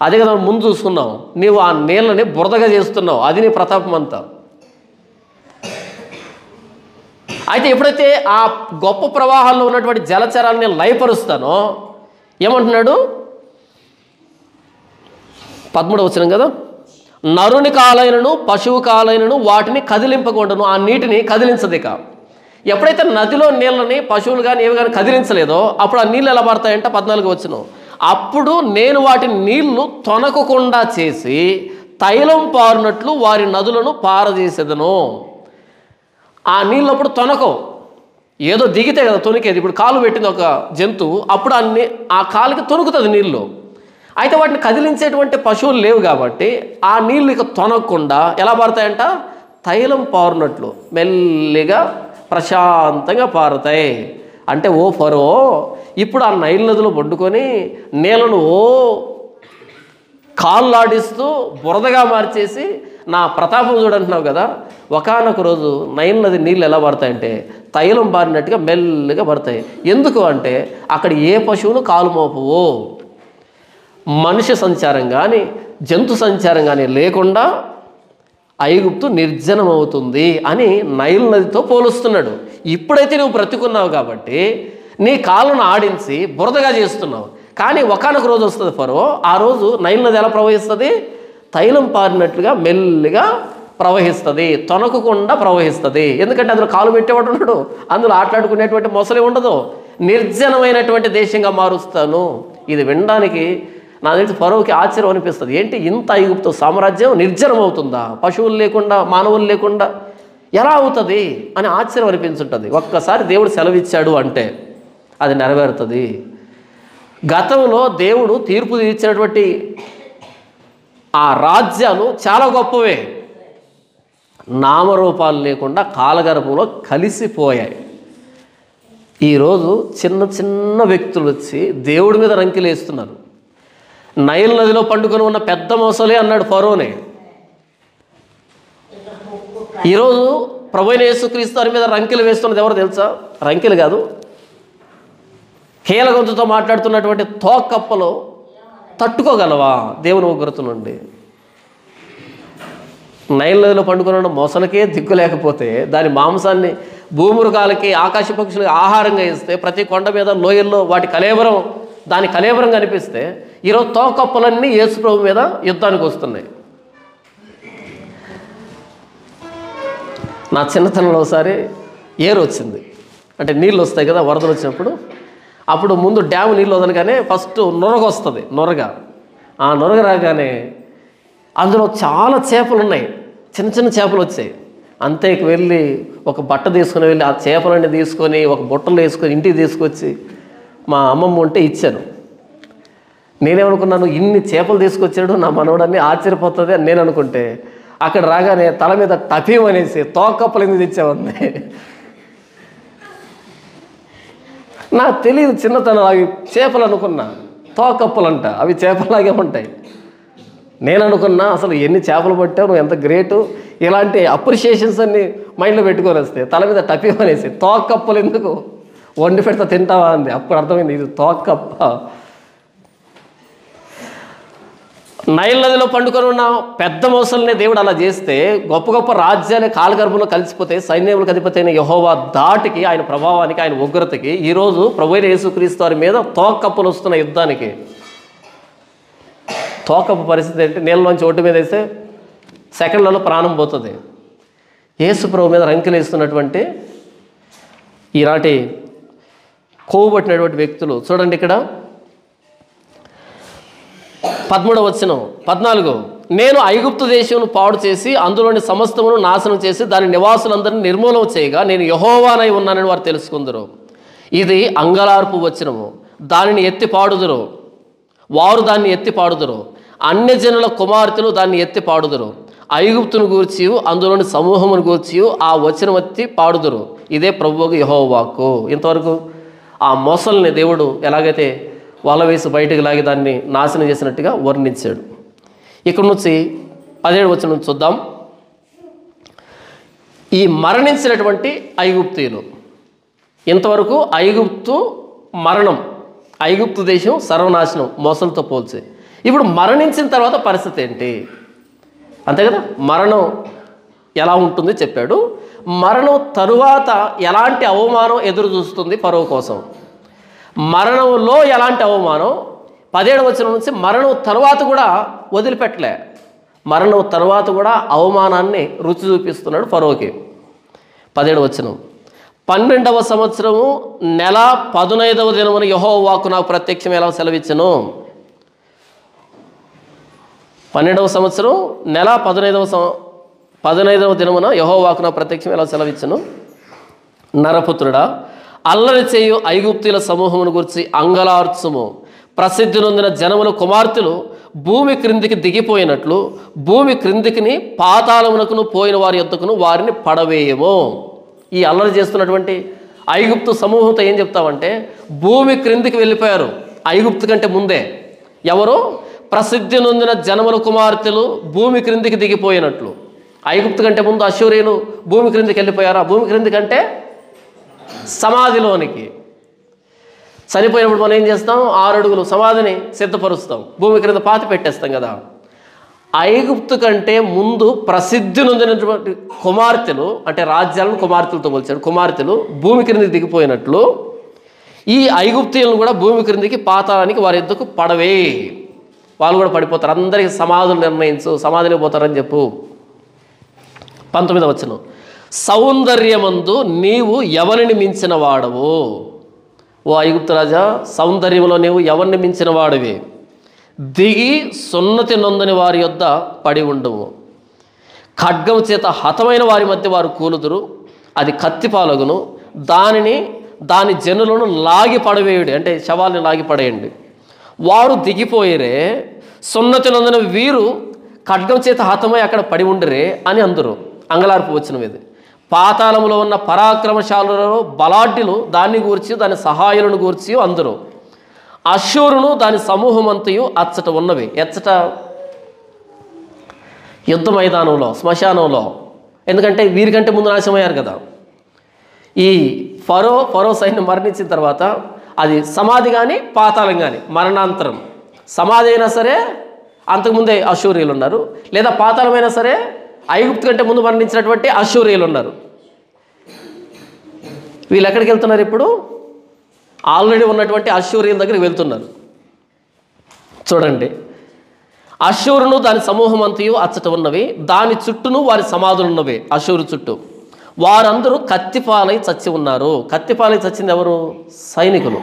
అదే కదా ముందు చూసుకున్నావు, నీవు ఆ నీళ్ళని బురదగా చేస్తున్నావు, అది నీ ప్రతాపం అంతా. అయితే ఎప్పుడైతే ఆ గొప్ప ప్రవాహాల్లో ఉన్నటువంటి జలచరాలను నేను లయపరుస్తానో, ఏమంటున్నాడు 13వ వచనం కదా, నరుని కాలైనను పశువు కాలైనను వాటిని కదిలింపకుండాను, ఆ నీటిని కదిలించదు. ఇక ఎప్పుడైతే నదిలో నీళ్ళని పశువులు కానీ ఏవి కానీ కదిలించలేదో, అప్పుడు ఆ నీళ్ళు ఎలా పడతాయంట? 14వ వచనం, అప్పుడు నేను వాటి నీళ్లు తొనకకుండా చేసి తైలం పారునట్లు వారి నదులను పారజేసేదను. ఆ నీళ్ళు అప్పుడు తొనకో, ఏదో దిగితే కదా తొనికేది. ఇప్పుడు కాలు పెట్టింది ఒక జంతువు, అప్పుడు ఆ కాలుకి తొనుకుతుంది నీళ్ళు. అయితే వాటిని కదిలించేటువంటి పశువులు లేవు కాబట్టి ఆ నీళ్ళు ఇక తొనకుండా ఎలా పారుతాయంట? తైలం పారునట్లు మెల్లిగా ప్రశాంతంగా పారుతాయి. అంటే ఓ ఫరో, ఇప్పుడు ఆ నైల్ నదిలో పడ్డుకొని నీళ్ళను కాళ్ళాడిస్తూ బురదగా మార్చేసి నా ప్రతాపం చూడంటున్నావు కదా. ఒకానొక రోజు నైల్ నది నీళ్ళు ఎలా పడతాయంటే తైలం బారినట్టుగా మెల్లిగా పడతాయి. ఎందుకు అంటే అక్కడ ఏ పశువును కాలు మోపవు, మనిషి సంచారం కానీ జంతు సంచారం కానీ లేకుండా ఐగుప్తు నిర్జనం అవుతుంది అని నైల్ నదితో పోలుస్తున్నాడు. ఇప్పుడైతే నువ్వు బ్రతుకున్నావు కాబట్టి నీ కాళ్ళను ఆడించి బురదగా చేస్తున్నావు. కానీ ఒకానొక రోజు వస్తుంది ఫరో, ఆ రోజు నైల్ నది ఎలా ప్రవహిస్తుంది? తైలం పారినట్లుగా మెల్లిగా ప్రవహిస్తుంది, తొనకకుండా ప్రవహిస్తుంది. ఎందుకంటే అందులో కాలు పెట్టేవాడు ఉన్నాడు, అందులో ఆటలాడుకునేటువంటి మొసలి ఉండదు. నిర్జనమైనటువంటి దేశంగా మారుస్తాను. ఇది వినడానికి నాకు తెలిసి ఫరోకి ఆశ్చర్యం అనిపిస్తుంది. ఏంటి ఇంత ఐగుప్తు సామ్రాజ్యం నిర్జనం అవుతుందా? పశువులు లేకుండా మానవులు లేకుండా ఎలా అవుతుంది అని ఆశ్చర్యం అనిపించుంటుంది. ఒక్కసారి దేవుడు సెలవిచ్చాడు అంటే అది నెరవేరుతుంది. గతంలో దేవుడు తీర్పు తీర్చినటువంటి ఆ రాజ్యాలు చాలా గొప్పవే, నామరూపాలు లేకుండా కాలగర్భంలో కలిసిపోయాయి. ఈరోజు చిన్న చిన్న వ్యక్తులు వచ్చి దేవుడి మీద రంకెలు వేస్తున్నారు. నైల్ నదిలో పండుకొని ఉన్న పెద్ద మొసలే అన్నాడు ఫరోనే. ఈరోజు ప్రభువైన యేసుక్రీస్తు వారి మీద రంకెలు వేస్తున్నది ఎవరు తెలుసా? రంకెలు కాదు, కీలగొంతుతో మాట్లాడుతున్నటువంటి తోకప్పలు తట్టుకోగలవా దేవుని ఉగ్రత నుండి? నైల్ నదిలో పండుకొని మొసలకే దిక్కు లేకపోతే దాని మాంసాన్ని భూమృగాలకి ఆకాశ పక్షులకి ఆహారంగా ఇస్తే, ప్రతి కొండ మీద లోయల్లో వాటి కలేబరం దాని కలేబరం కనిపిస్తే, ఈరోజు తోకప్పలన్నీ యేసు ప్రభు మీద యుద్ధానికి వస్తున్నాయి. నా చిన్నతనంలో ఒకసారి ఏరు వచ్చింది, అంటే నీళ్ళు వస్తాయి కదా వరదలు వచ్చినప్పుడు. అప్పుడు ముందు డ్యాము నీళ్ళు వదలగానే ఫస్ట్ నొరగ వస్తుంది, నొరగ. ఆ నొరగ రాగానే అందులో చాలా చేపలు ఉన్నాయి, చిన్న చిన్న చేపలు వచ్చాయి. అంతేకి వెళ్ళి ఒక బట్ట తీసుకుని వెళ్ళి ఆ చేపలన్నీ తీసుకొని ఒక బుట్టలో వేసుకొని ఇంటికి తీసుకొచ్చి మా అమ్మమ్మ ఉంటే ఇచ్చాను. నేనేమనుకున్నాను, ఇన్ని చేపలు తీసుకొచ్చాడు నా మనవడని ఆశ్చర్యపోతుంది అని నేను అనుకుంటే, అక్కడ రాగానే తల మీద టపీం అనేసి తోకప్పలు ఎందుకు తెచ్చామంది. నాకు తెలియదు చిన్నతనం, అవి చేపలు అనుకున్నా, తోకప్పలు అంట, అవి చేపలాగే ఉంటాయి. నేను అనుకున్నా అసలు ఎన్ని చేపలు పట్టావు, నువ్వు ఎంత గ్రేటు, ఇలాంటి అప్రిషియేషన్స్ అన్ని మైండ్లో పెట్టుకొని వస్తే తల మీద టపీం అనేసి తోకప్పలు ఎందుకు వండి పెడతా తింటావా అంది. అప్పుడు అర్థమైంది ఇది తోకప్ప. నైల్ నదిలో పండుకొని ఉన్న పెద్ద మొసల్ని దేవుడు అలా చేస్తే, గొప్ప గొప్ప రాజ్యాలే కాలగర్భంలో కలిసిపోతే, సైన్యములకు అధిపతి అయిన యెహోవా ధాటికి, ఆయన ప్రభావానికి, ఆయన ఉగ్రతకి ఈరోజు ప్రభువైన యేసుక్రీస్తు వారి మీద తోకప్పలు వస్తున్న యుద్ధానికి. తోకప్ప పరిస్థితి ఏంటి? నీళ్ళలోంచి ఒడ్డు మీద వేస్తే సెకండ్లలో ప్రాణం పోతుంది. యేసు ప్రభు మీద రంకెలు వేస్తున్నటువంటి ఈనాటి కోవబట్టినటువంటి వ్యక్తులు చూడండి. ఇక్కడ 13వ వచనం 14, నేను ఐగుప్తు దేశమును పాడు చేసి అందులోని సమస్తమును నాశనం చేసి దాని నివాసులందరినీ నిర్మూలన చేయగా నేను యెహోవానై ఉన్నానని వారు తెలుసుకుందరు. ఇది అంగలార్పు వచనము. దానిని ఎత్తి పాడుదురు, వారు దాన్ని ఎత్తి పాడుదురు. అన్యజనుల కుమార్తెలు దాన్ని ఎత్తి పాడుదురు. ఐగుప్తును గూర్చి అందులోని సమూహమును గూర్చి ఆ వచనం ఎత్తి పాడుదురు. ఇదే ప్రభువుకు యెహోవా వాక్కు. ఇంతవరకు ఆ మొసల్ని దేవుడు ఎలాగైతే వల వేసి బయటకు లాగి దాన్ని నాశనం చేసినట్టుగా వర్ణించాడు. ఇక్కడ నుంచి 17వ వచనం చూద్దాం. ఈ మరణించినటువంటి ఐగుప్తీయులు, ఇంతవరకు ఐగుప్తు మరణం, ఐగుప్తు దేశం సర్వనాశనం మొసలతో పోల్చి. ఇప్పుడు మరణించిన తర్వాత పరిస్థితి ఏంటి? అంతే కదా, మరణం ఎలా ఉంటుంది చెప్పాడు. మరణం తరువాత ఎలాంటి అవమానం ఎదురు చూస్తుంది ఫరో కోసం, మరణంలో ఎలాంటి అవమానం. 17వ వచనం నుంచి మరణం తరువాత కూడా వదిలిపెట్టలే, మరణం తరువాత కూడా అవమానాన్ని రుచి చూపిస్తున్నాడు ఫరోకి. 17వ వచనం, 12వ సంవత్సరము నెల 15వ దినమున యెహోవా వాక్కు నాకు ప్రత్యక్షం ఎలా సెలవిచ్చెను. 12వ సంవత్సరం నెల 15వ దినమున యెహోవా వాక్కు నాకు ప్రత్యక్షం ఎలా సెలవిచ్చెను. నరపుత్రుడా, అల్లరి చేయు ఐగుప్తీయుల సమూహమును గురించి అంగలార్చుము. ప్రసిద్ధి నొందిన జనముల కుమార్తెలు భూమి క్రిందికి దిగిపోయినట్లు భూమి క్రిందికిని పాతాళమునకును పోయిన వారి యొద్దకును వారిని పడవేయము. ఈ అల్లరి చేస్తున్నటువంటి ఐగుప్తు సమూహంతో ఏం చెప్తామంటే, భూమి క్రిందికి వెళ్ళిపోయారు ఐగుప్తు కంటే ముందే. ఎవరు? ప్రసిద్ధి నొందిన జనముల కుమార్తెలు భూమి క్రిందికి దిగిపోయినట్లు. ఐగుప్తు కంటే ముందు అశ్షూరీయులు భూమి క్రిందికి వెళ్ళిపోయారు. ఆ భూమి క్రిందికి అంటే సమాధిలోనికి. చనిపోయినప్పుడు మనం ఏం చేస్తాం? 6 అడుగులు సమాధిని సిద్ధపరుస్తాం, భూమి క్రింద పాతి పెట్టేస్తాం కదా. ఐగుప్తు కంటే ముందు ప్రసిద్ధి నొందినటువంటి కుమార్తెలు, అంటే రాజ్యాలను కుమార్తెలతో పోల్చాడు, కుమార్తెలు భూమి క్రిందికి దిగిపోయినట్లు ఈ ఐగుప్తీయులను కూడా భూమి క్రిందికి పాతాళానికి వారి ఎద్దుకు పడవే. వాళ్ళు కూడా పడిపోతారు. అందరికీ సమాధులు నిర్ణయించు, సమాధిని పోతారని చెప్పు. 19వ వచనం, సౌందర్యమందు నీవు ఎవరిని మించిన వాడవు. ఓ ఐగుప్తు రాజా, సౌందర్యంలో నీవు ఎవరిని మించిన వాడివి. దిగి సున్నతి నొందని వారి యొద్ద పడి ఉండవు. ఖడ్గం చేత హతమైన వారి మధ్య వారు కూలుదురు, అది కత్తిపాలగును. దాని జనులను లాగి పడవేయుడి, అంటే శవాల్ని లాగి పడేయండి. వారు దిగిపోయిరే, సున్నతి నొందిన వీరు ఖడ్గం చేత హతమై అక్కడ పడి ఉండిరే అని అందరూ. అంగలార్పు వచ్చిన మీద పాతాళంలో ఉన్న పరాక్రమశాలులలో బలాఢ్యులు దాన్ని గూర్చి దాని సహాయులను గూర్చి అందరూ. అశ్షూరును దాని సమూహమంతయు అచ్చట ఉన్నవి. ఎచ్చట? యుద్ధ మైదానంలో, శ్మశానంలో. ఎందుకంటే వీరికంటే ముందు నాశనమయ్యారు కదా. ఈ ఫరో సైన్యం మరణించిన తర్వాత అది సమాధి కానీ పాతాళం కానీ, మరణాంతరం సమాధి అయినా సరే అంతకుముందే అశ్షూరీయులు ఉన్నారు, లేదా పాతాళమైనా సరే ఐగుప్తు కంటే ముందు మరణించినటువంటి అశ్షూరీయులు ఉన్నారు. వీళ్ళు ఎక్కడికి వెళ్తున్నారు? ఇప్పుడు ఆల్రెడీ ఉన్నటువంటి అశ్షూరీయుల దగ్గరికి వెళ్తున్నారు. చూడండి, అశ్షూరును దాని సమూహం అంతయు అచ్చట ఉన్నవి, దాని చుట్టూను వారి సమాధులు ఉన్నవి. అశ్షూరు చుట్టూ వారందరూ కత్తిపాలై చచ్చి ఉన్నారు. కత్తిపాలై చచ్చింది ఎవరు? సైనికులు,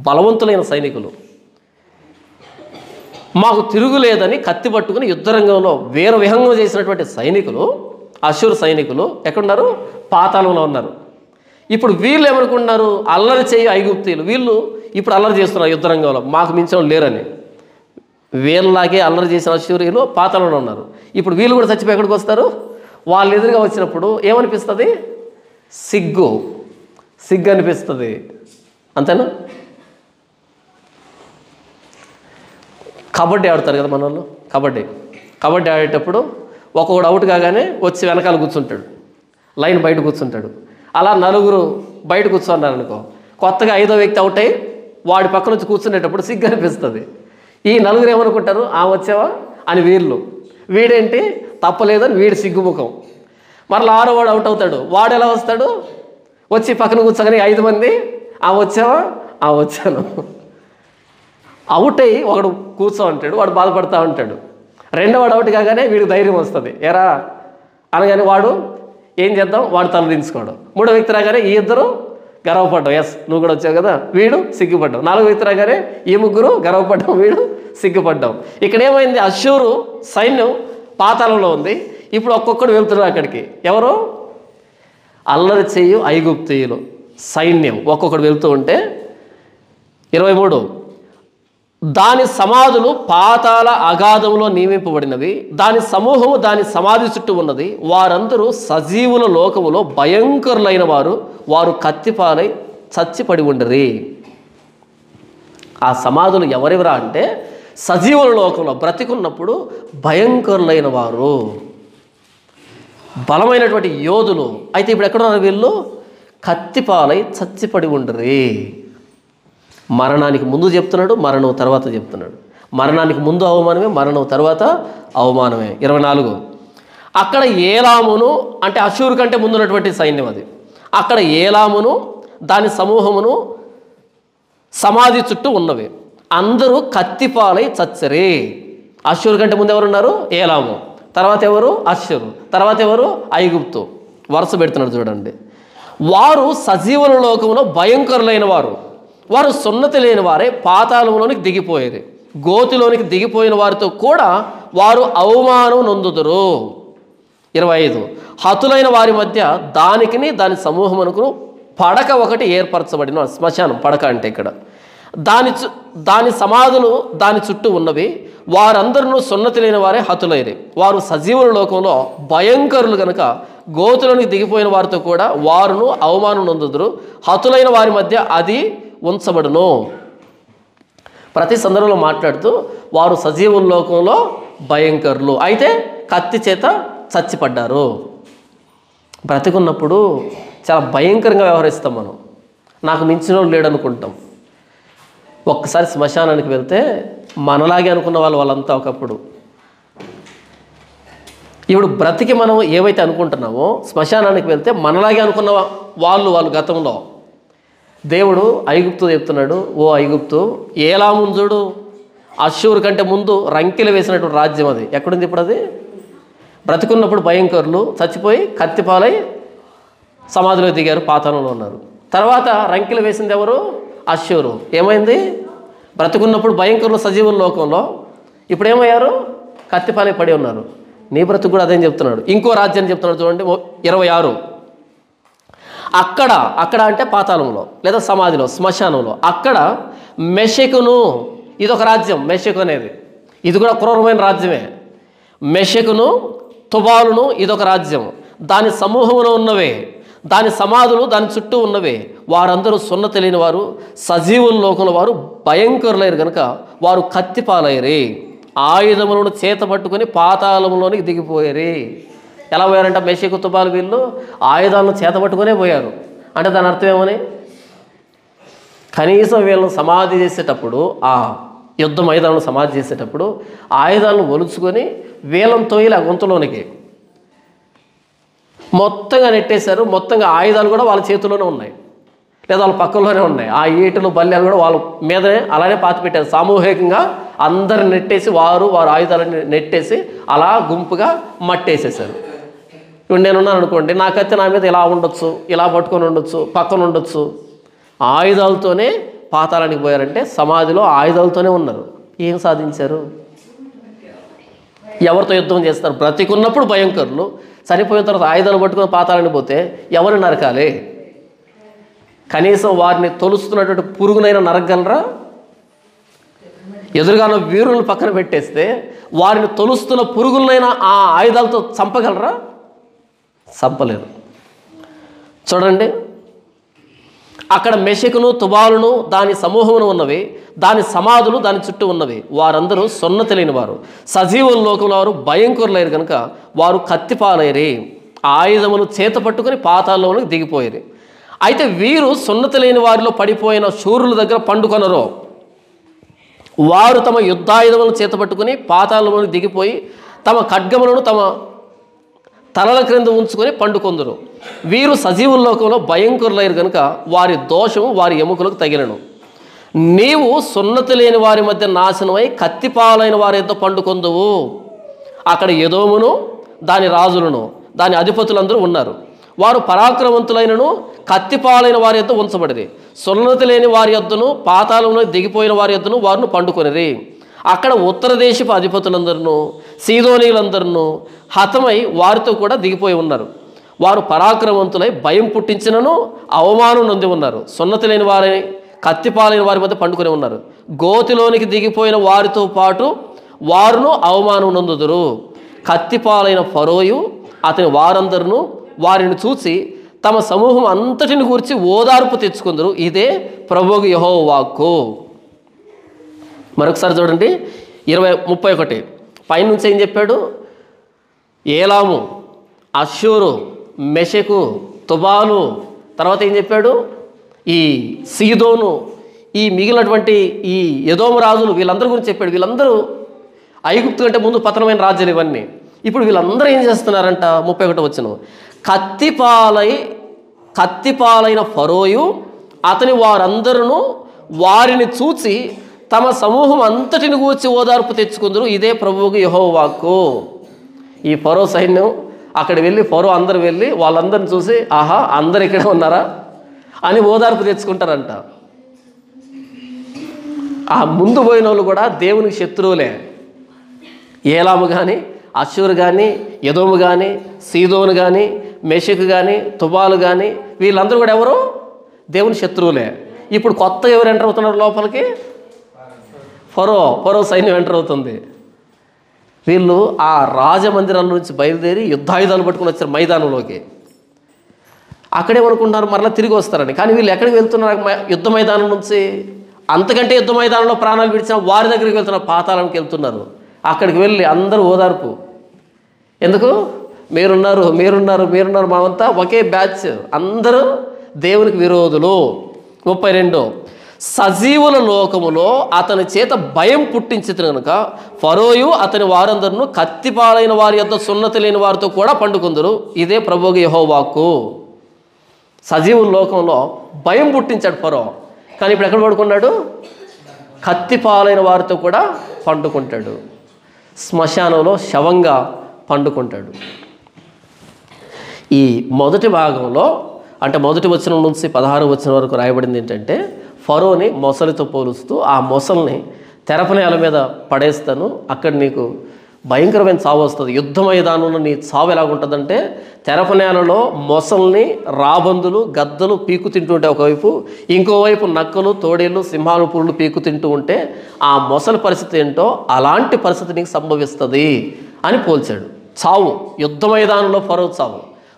బలవంతులైన సైనికులు. మాకు తిరుగులేదని కత్తి పట్టుకుని యుద్ధరంగంలో వీర విహంగం చేసినటువంటి సైనికులు, అశ్షూరు సైనికులు ఎక్కడున్నారు? పాతాళంలో ఉన్నారు. ఇప్పుడు వీళ్ళు ఏమనుకుంటున్నారు? అల్లరి చేయి ఐగుప్తీయులు, వీళ్ళు ఇప్పుడు అల్లరి చేస్తున్నారు యుద్ధరంగంలో, మాకు మించిన లేరని. వీళ్ళలాగే అల్లరి చేసిన అశ్షూరీయులు పాతాళంలో ఉన్నారు. ఇప్పుడు వీళ్ళు కూడా చచ్చిపోయి ఎక్కడికి వస్తారు? వాళ్ళు ఎదురుగా వచ్చినప్పుడు ఏమనిపిస్తుంది? సిగ్గు అనిపిస్తుంది. అంతేనా? కబడ్డీ ఆడతారు కదా మన వాళ్ళు. కబడ్డీ ఆడేటప్పుడు ఒక్కొక్కడు అవుట్ కాగానే వచ్చి వెనకాల కూర్చుంటాడు, లైన్ బయట కూర్చుంటాడు. అలా 4 బయట కూర్చున్నారనుకో, కొత్తగా 5వ వ్యక్తి అవుట్ అయ్యి వాడి పక్క నుంచి కూర్చునేటప్పుడు సిగ్గు అనిపిస్తుంది. ఈ 4 ఏమనుకుంటారు? వచ్చావా అని వీళ్ళు, వీడేంటి తప్పలేదని వీడి సిగ్గుముఖం. మరలా 6వ వాడు అవుట్ అవుతాడు. వాడు ఎలా వస్తాడు? వచ్చి పక్కన కూర్చోగానే 5 మంది వచ్చావా? వచ్చాను. అవుట్ అయ్యి ఒకడు కూర్చో అంటాడు, వాడు బాధపడతా ఉంటాడు. 2వ వాడు అవుట్ కాగానే వీడికి ధైర్యం వస్తుంది, ఎరా అనగానే వాడు ఏం చేద్దాం, వాడు తల దించుకోవడం. 3వ వ్యక్తి రాగానే ఈ ఇద్దరు గర్వపడ్డాం, ఎస్ నువ్వు కూడా వచ్చావు కదా, వీడు సిగ్గుపడ్డాం. 4వ వ్యక్తి రాగానే ఈ ముగ్గురు గర్వపడ్డాం, వీడు సిగ్గుపడ్డాం. ఇక్కడ ఏమైంది? అశ్షూరు సైన్యం పాతాళంలో ఉంది. ఇప్పుడు ఒక్కొక్కడు వెళ్తున్నారు అక్కడికి. ఎవరు? అల్లరి చేయు ఐగుప్తీయులు సైన్యం ఒక్కొక్కడు వెళ్తూ ఉంటే 23 దాని సమాధులు పాతాళ అగాధంలో నియమింపబడినవి, దాని సమూహము దాని సమాధి చుట్టూ ఉన్నది. వారందరూ సజీవుల లోకములో భయంకరులైన వారు, వారు కత్తిపాలై చచ్చిపడి ఉండరి. ఆ సమాధులు ఎవరెవరా అంటే సజీవుల లోకంలో బ్రతికున్నప్పుడు భయంకరులైన వారు, బలమైనటువంటి యోధులు. అయితే ఇప్పుడు ఎక్కడున్నారు వీళ్ళు? కత్తిపాలై చచ్చిపడి ఉండరి. మరణానికి ముందు చెప్తున్నాడు, మరణం తర్వాత చెప్తున్నాడు. మరణానికి ముందు అవమానమే, మరణం తర్వాత అవమానమే. 24 అక్కడ ఏలామును అంటే అషూరు కంటే ముందున్నటువంటి సైన్యం అది. అక్కడ ఏలామును దాని సమూహమును సమాధి చుట్టూ ఉన్నవి, అందరూ కత్తిపాలై చచ్చరే. అషూరు కంటే ముందు ఎవరున్నారు? ఏలాము. తర్వాత ఎవరు? అషూరు. తర్వాత ఎవరు? ఐగుప్తు. వరుస పెడుతున్నాడు చూడండి. వారు సజీవుల లోకంలో భయంకరులైన వారు, వారు సున్నతి లేని వారే పాతాళంలోనికి దిగిపోయేది. గోతిలోనికి దిగిపోయిన వారితో కూడా వారు అవమానం నొందుదురు. 25 హతులైన వారి మధ్య దానికిని దాని సమూహమునకు పడక ఒకటి ఏర్పరచబడిన శ్మశానం. పడక అంటే ఇక్కడ దాని సమాధులు దాని చుట్టూ ఉన్నవి. వారందరూ సున్నతి లేని వారే హతులైరి. వారు సజీవుల లోకంలో భయంకరులు కనుక గోతులోనికి దిగిపోయిన వారితో కూడా వారును అవమానం నొందుదురు. హతులైన వారి మధ్య అది ఉంచబడును. ప్రతి సందర్భంలో మాట్లాడుతూ వారు సజీవుల లోకంలో భయంకరులు, అయితే కత్తి చేత చచ్చిపడ్డారు. బ్రతికున్నప్పుడు చాలా భయంకరంగా వ్యవహరిస్తాం మనం. నాకు మించినోడు లేడనుకుంటాం. ఒక్కసారి శ్మశానానికి వెళ్తే మనలాగే అనుకున్న వాళ్ళంతా ఒకప్పుడు, ఇప్పుడు బ్రతికి మనం ఏవైతే అనుకుంటున్నామో శ్మశానానికి వెళ్తే మనలాగే అనుకున్న వాళ్ళు గతంలో దేవుడు ఐగుప్తు చెప్తున్నాడు, ఓ ఐగుప్తు ఏలామును చూడు, అషూరు కంటే ముందు రంకెలు వేసినటువంటి రాజ్యం అది ఎక్కడుంది ఇప్పుడు? అది బ్రతికున్నప్పుడు భయంకరులు, చచ్చిపోయి కత్తిపాలై సమాధిలో దిగారు, పాతాళంలో ఉన్నారు. తర్వాత రంకెలు వేసింది ఎవరు? అషూరు. ఏమైంది? బ్రతుకున్నప్పుడు భయంకరులు సజీవుల లోకంలో, ఇప్పుడు ఏమయ్యారు? కత్తిపాలై పడి ఉన్నారు. నీ బ్రతుకు కూడా అదేం చెప్తున్నాడు. ఇంకో రాజ్యాన్ని చెప్తున్నాడు చూడండి. 26 అక్కడ అంటే పాతాళంలో లేదా సమాధిలో, శ్మశానంలో. అక్కడ మెషెకును, ఇదొక రాజ్యం. మెషెకు అనేది ఇది కూడా క్రూరమైన రాజ్యమే. మెషెకును తుబాలును ఇదొక రాజ్యం. దాని సమూహంలో ఉన్నవే, దాని సమాధులు దాని చుట్టూ ఉన్నవే. వారందరూ సున్నతి లేని వారు, సజీవుల లోకంలో వారు భయంకరులైరు కనుక వారు కత్తిపాలైరి. ఆయుధములను చేత పట్టుకొని పాతాళంలోనికి దిగిపోయారు. ఎలా పోయారంటే మెషెకు తుబాలు వీళ్ళు ఆయుధాలను చేతబట్టుకునే పోయారు. అంటే దాని అర్థం ఏమని? కనీసం వీళ్ళను సమాధి చేసేటప్పుడు, ఆ యుద్ధ మైదానంలో సమాధి చేసేటప్పుడు ఆయుధాలను ఒలుచుకొని వీళ్ళని తోయిల గొంతులోనికి మొత్తంగా నెట్టేశారు. మొత్తంగా ఆయుధాలు కూడా వాళ్ళ చేతుల్లోనే ఉన్నాయి, లేదా వాళ్ళ పక్కల్లోనే ఉన్నాయి. ఆ ఈటలు బల్యాలు కూడా వాళ్ళ మీదనే అలానే పాతి పెట్టారు. సామూహికంగా అందరిని నెట్టేసి వారు ఆయుధాలను నెట్టేసి అలా గుంపుగా మట్టేసేసారు. ఇప్పుడు నేనున్నాను అనుకోండి, నాకైతే నా మీద ఇలా ఉండొచ్చు, ఇలా పట్టుకొని ఉండొచ్చు, పక్కన ఉండొచ్చు. ఆయుధాలతోనే పాతాళానికి పోయారంటే సమాధిలో ఆయుధాలతోనే ఉన్నారు. ఏం సాధించారు? ఎవరితో యుద్ధం చేస్తారు? బ్రతికున్నప్పుడు భయంకరులు, చనిపోయిన తర్వాత ఆయుధాలు పట్టుకొని పాతాళానికి పోతే ఎవరిని నరకాలి? కనీసం వారిని తొలుస్తున్నటువంటి పురుగునైనా నరకగలరా? ఎదురుగానే వీరులను పక్కన పెట్టేస్తే వారిని తొలుస్తున్న పురుగులనైనా ఆ ఆయుధాలతో చంపగలరా? చంపలేరు. చూడండి, అక్కడ మెషెకును తుబాలును దాని సమూహమును ఉన్నవి, దాని సమాధులు దాని చుట్టూ ఉన్నవి. వారందరూ సున్నతి లేని వారు, సజీవుల లోకంలో వారు భయంకరులైరు కనుక వారు కత్తిపాలైరి. ఆయుధములు చేత పట్టుకుని పాతాళంలోకి దిగిపోయారు. అయితే వీరు సున్నతి లేని వారిలో పడిపోయిన శూరుల దగ్గర పండుకొనరు. వారు తమ యుద్ధాయుధములను చేతపట్టుకుని పాతాళంలోకి దిగిపోయి తమ ఖడ్గములను తమ తలల క్రింద ఉంచుకొని పండుకొందురు. వీరు సజీవుల లోకంలో భయంకరులైరు కనుక వారి దోషము వారి ఎముకలకు తగిలను. నీవు సున్నతి లేని వారి మధ్య నాశనమై కత్తిపాలైన వారి యొద్ద పండుకొందువు. అక్కడ ఎదోమును దాని రాజులను దాని అధిపతులందరూ ఉన్నారు. వారు పరాక్రమవంతులైనను కత్తిపాలైన వారి యొద్ద ఉంచబడిరి. సున్నతి లేని వారి యొద్దను పాతాళంలో దిగిపోయిన వారి యొద్దను వారిని పండుకొనిరి. అక్కడ ఉత్తర దేశపు అధిపతులందరూ సీదోనీలందరూ హతమై వారితో కూడా దిగిపోయి ఉన్నారు. వారు పరాక్రమవంతులై భయం పుట్టించినను అవమానం నొంది ఉన్నారు. సున్నతి లేని వారిని కత్తిపాలైన వారి మధ్య పండుకొని ఉన్నారు. గోతిలోనికి దిగిపోయిన వారితో పాటు వారును అవమానం నొందుదురు. కత్తిపాలైన ఫరోయు అతని వారందరూ వారిని చూసి తమ సమూహం అంతటిని గురించి ఓదార్పు తెచ్చుకుందరు. ఇదే ప్రభువు యెహోవా వాక్కు. మరొకసారి చూడండి 31 పైనుంచి ఏం చెప్పాడు? ఏలాము, అష్షూరు, మెషెకు, తుబాలు, తర్వాత ఏం చెప్పాడు? ఈ సీదోను, ఈ మిగిలినటువంటి ఈ ఎదోము రాజులు, వీళ్ళందరి గురించి చెప్పాడు. వీళ్ళందరూ ఐగుప్తు కంటే ముందు పతనమైన రాజ్యాలు ఇవన్నీ. ఇప్పుడు వీళ్ళందరూ ఏం చేస్తున్నారంట? 31 వచనం, కత్తిపాలైన ఫరోయు అతని వారందరూ వారిని చూచి తమ సమూహం అంతటిని గూర్చి ఓదార్పు తెచ్చుకుందరు. ఇదే ప్రభువుకు యెహోవా వాక్కు. ఈ ఫరో సైన్యం అక్కడ వెళ్ళి, ఫరో అందరు వెళ్ళి వాళ్ళందరిని చూసి, ఆహా అందరు ఇక్కడే ఉన్నారా అని ఓదార్పు తెచ్చుకుంటారంట. ఆ ముందు పోయిన వాళ్ళు కూడా దేవునికి శత్రువులే. ఏలాము కానీ, అష్షూరు కానీ, ఎదోము కానీ, సీదోను కానీ, మెషెకు కానీ, తుబాలు కానీ, వీళ్ళందరూ కూడా ఎవరు? దేవుని శత్రువులే. ఇప్పుడు కొత్త ఎవరు ఎంటర్ అవుతున్నారు లోపలికి? ఫరో సైన్యం ఎంటర్ అవుతుంది. వీళ్ళు ఆ రాజమందిరాల నుంచి బయలుదేరి యుద్ధాయుధాలు పట్టుకుని వచ్చారు మైదానంలోకి. అక్కడేమనుకుంటున్నారు మరలా తిరిగి వస్తారని. కానీ వీళ్ళు ఎక్కడికి వెళ్తున్నారు? యుద్ధ మైదానం నుంచి. అంతకంటే యుద్ధ మైదానంలో ప్రాణాలు విడిచిన వారి దగ్గరికి వెళ్తున్నారు, పాతాళానికి వెళ్తున్నారు. అక్కడికి వెళ్ళి అందరూ ఓదార్పు. ఎందుకు? మీరున్నారు మామంతా ఒకే బ్యాచ్, అందరూ దేవునికి విరోధులు. 32 సజీవుల లోకములో అతని చేత భయం పుట్టించింది కనుక ఫరోయు అతని వారందరూ కత్తిపాలైన వారి యొద్ద సున్నతి లేని వారితో కూడా పండుకుందరు. ఇదే ప్రభువుకు యెహోవా వాక్కు. సజీవుల లోకంలో భయం పుట్టించాడు ఫరో. కానీ ఇప్పుడు ఎక్కడ పడుకున్నాడు? కత్తిపాలైన వారితో కూడా పండుకుంటాడు. శ్మశానంలో శవంగా పండుకుంటాడు. ఈ మొదటి భాగంలో, అంటే మొదటి వచనం నుంచి 16 వచనం వరకు రాయబడింది ఏంటంటే, ఫరోని మొసలితో పోలుస్తూ ఆ మొసల్ని తెరపనేల మీద పడేస్తాను, అక్కడ నీకు భయంకరమైన చావు వస్తుంది. యుద్ధ మైదానంలో నీ చావు ఎలాగుంటుందంటే, తెరపనేలలో మొసల్ని రాబందులు గద్దలు పీకు తింటూ ఉంటే ఒకవైపు, ఇంకోవైపు నక్కలు తోడేళ్ళు సింహాలు పురులు పీకు తింటూ ఉంటే ఆ మొసలి పరిస్థితి ఏంటో అలాంటి పరిస్థితి నీకు సంభవిస్తుంది అని పోల్చాడు. చావు యుద్ధ మైదానంలో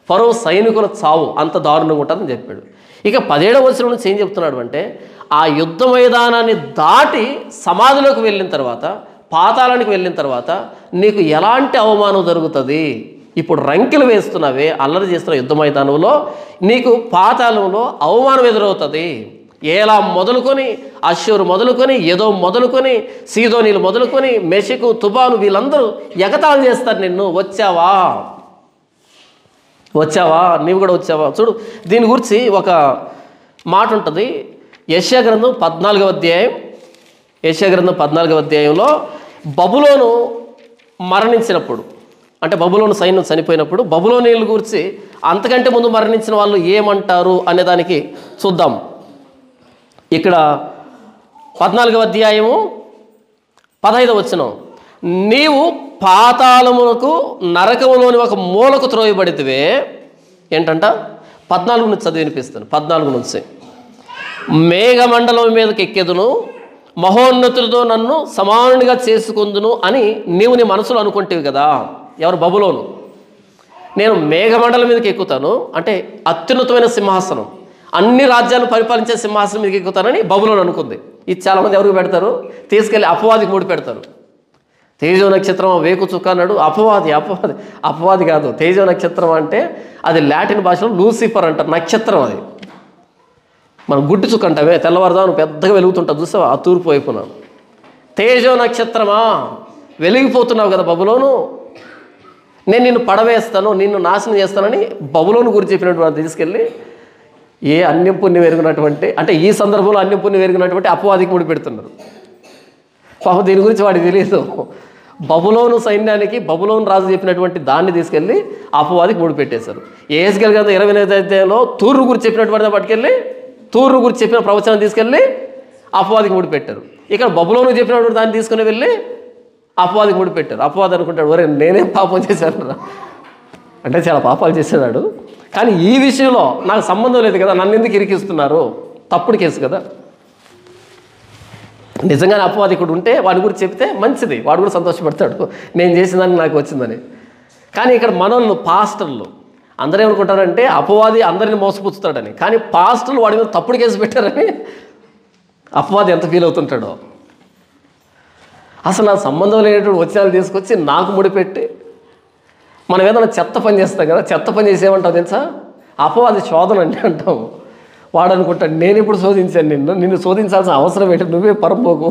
ఫరో సైనికుల చావు అంత దారుణంగా ఉంటుందని చెప్పాడు. ఇక 17వ వచనం నుంచి ఏం చెప్తున్నాడు అంటే, ఆ యుద్ధ మైదానాన్ని దాటి సమాధిలోకి వెళ్ళిన తర్వాత, పాతాళానికి వెళ్ళిన తర్వాత నీకు ఎలాంటి అవమానం జరుగుతుంది? ఇప్పుడు రంకెలు వేస్తున్నావే, అల్లరి చేస్తున్న యుద్ధ మైదానంలో నీకు పాతాళంలో అవమానం ఎదురవుతుంది. ఏలా మొదలుకొని, అష్షూరు మొదలుకొని, ఎదోము మొదలుకొని, సీదోనీలు మొదలుకొని, మెషెకు, తుబాలు వీళ్ళందరూ ఎగతాళి చేస్తారు నిన్ను. వచ్చావా నీవు కూడా వచ్చావా? చూడు, దీని గురించి ఒక మాట ఉంటుంది. యెషయా గ్రంథం 14వ అధ్యాయంలో బబులోను మరణించినప్పుడు, అంటే బబులోను సైన్యం చనిపోయినప్పుడు బబులోనీయుల గురించి అంతకంటే ముందు మరణించిన వాళ్ళు ఏమంటారు అనే దానికి చూద్దాం. ఇక్కడ 14వ అధ్యాయము 15వ వచనం, నీవు పాతాళమునకు నరకములోని ఒక మూలకు త్రోయబడితివే. ఏంటంట? 14 నుంచి చదివి వినిపిస్తాను. 14 నుంచి, మేఘమండలం మీదకి ఎక్కెదును, మహోన్నతులతో నన్ను సమానుడిగా చేసుకుందును అని నీవు నీ మనసులో అనుకుంటేవి కదా. ఎవరు? బబులోను. నేను మేఘమండలం మీదకి ఎక్కుతాను అంటే అత్యున్నతమైన సింహాసనం, అన్ని రాజ్యాలను పరిపాలించే సింహాసనం మీదకి ఎక్కుతానని బబులోను అనుకుంది. ఇది చాలామంది ఎవరికి పెడతారు? తీసుకెళ్ళి అపవాదికి ముడి పెడతారు. తేజో నక్షత్రం వేకు చుక్క అన్నాడు. అపవాది కాదు. తేజో నక్షత్రం అంటే అది లాటిన్ భాషలో లూసిఫర్ అంటారు. నక్షత్రం అది. మనం గుడ్డి చుక్క అంటామే, తెల్లవారుదాను పెద్దగా వెలుగుతుంటా చూసావా ఆ తూర్పు వైపున. తేజో నక్షత్రమా, వెలిగిపోతున్నావు కదా బబులోను, నేను నిన్ను పడవేస్తాను, నిన్ను నాశనం చేస్తానని బబులోను గురించి చెప్పినటువంటి తీసుకెళ్ళి ఏ అన్యం పుణ్యం ఎరిగినటువంటి, అంటే ఈ సందర్భంలో అన్యం పుణ్యం ఎరిగినటువంటి అపవాదికి ముడి పెడుతున్నారు. పాపం దీని గురించి వాడికి తెలియదు. బబులోను సైన్యానికి బబులోను రాజు చెప్పినటువంటి దాన్ని తీసుకెళ్ళి అపవాదికి ముడి పెట్టేశారు. యెహెజ్కేలు గ్రంథం 28వ అధ్యాయంలో తూర్రు గురించి చెప్పినటువంటి పట్టుకెళ్ళి, తూర్రు గురించి చెప్పిన ప్రవచనం తీసుకెళ్ళి అపవాదికి ముడి పెట్టారు. ఇక్కడ బబులోను చెప్పినటువంటి దాన్ని తీసుకుని వెళ్ళి అపవాదికి ముడి పెట్టారు. అపవాది అనుకుంటాడు, ఒరే నేనేం పాపం చేశాను రా అంటే చాలా పాపాలు చేసేవాడు, కానీ ఈ విషయంలో నాకు సంబంధం లేదు కదా, నన్ను ఎందుకు ఇరికిస్తున్నారు? తప్పుడు కేసు కదా. నిజంగానే అపవాది ఇక్కడ ఉంటే వాడి గురించి చెప్తే మంచిది, వాడు కూడా సంతోషపడతాడు, నేను చేసిందని నాకు వచ్చిందని. కానీ ఇక్కడ మనోళ్ళు పాస్టర్లు అందరూ ఏమనుకుంటారంటే అపవాది అందరిని మోసపుచ్చుతాడని. కానీ పాస్టర్లు వాడి మీద తప్పుడు కేసు పెట్టారని అపవాది ఎంత ఫీల్ అవుతుంటాడో. అసలు నా సంబంధం లేనటువంటి వచనాలు తీసుకొచ్చి నాకు ముడిపెట్టి, మనం ఏదైనా చెత్త పని చేస్తాం కదా, చెత్త పని చేసేమంటావు తెలుసా, అపవాది శోధన అంటే అంటాం. వాడు అనుకుంటాడు నేను ఇప్పుడు శోధించాను, నిన్ను శోధించాల్సిన అవసరం ఏంటి, నువ్వే పరంపోకు,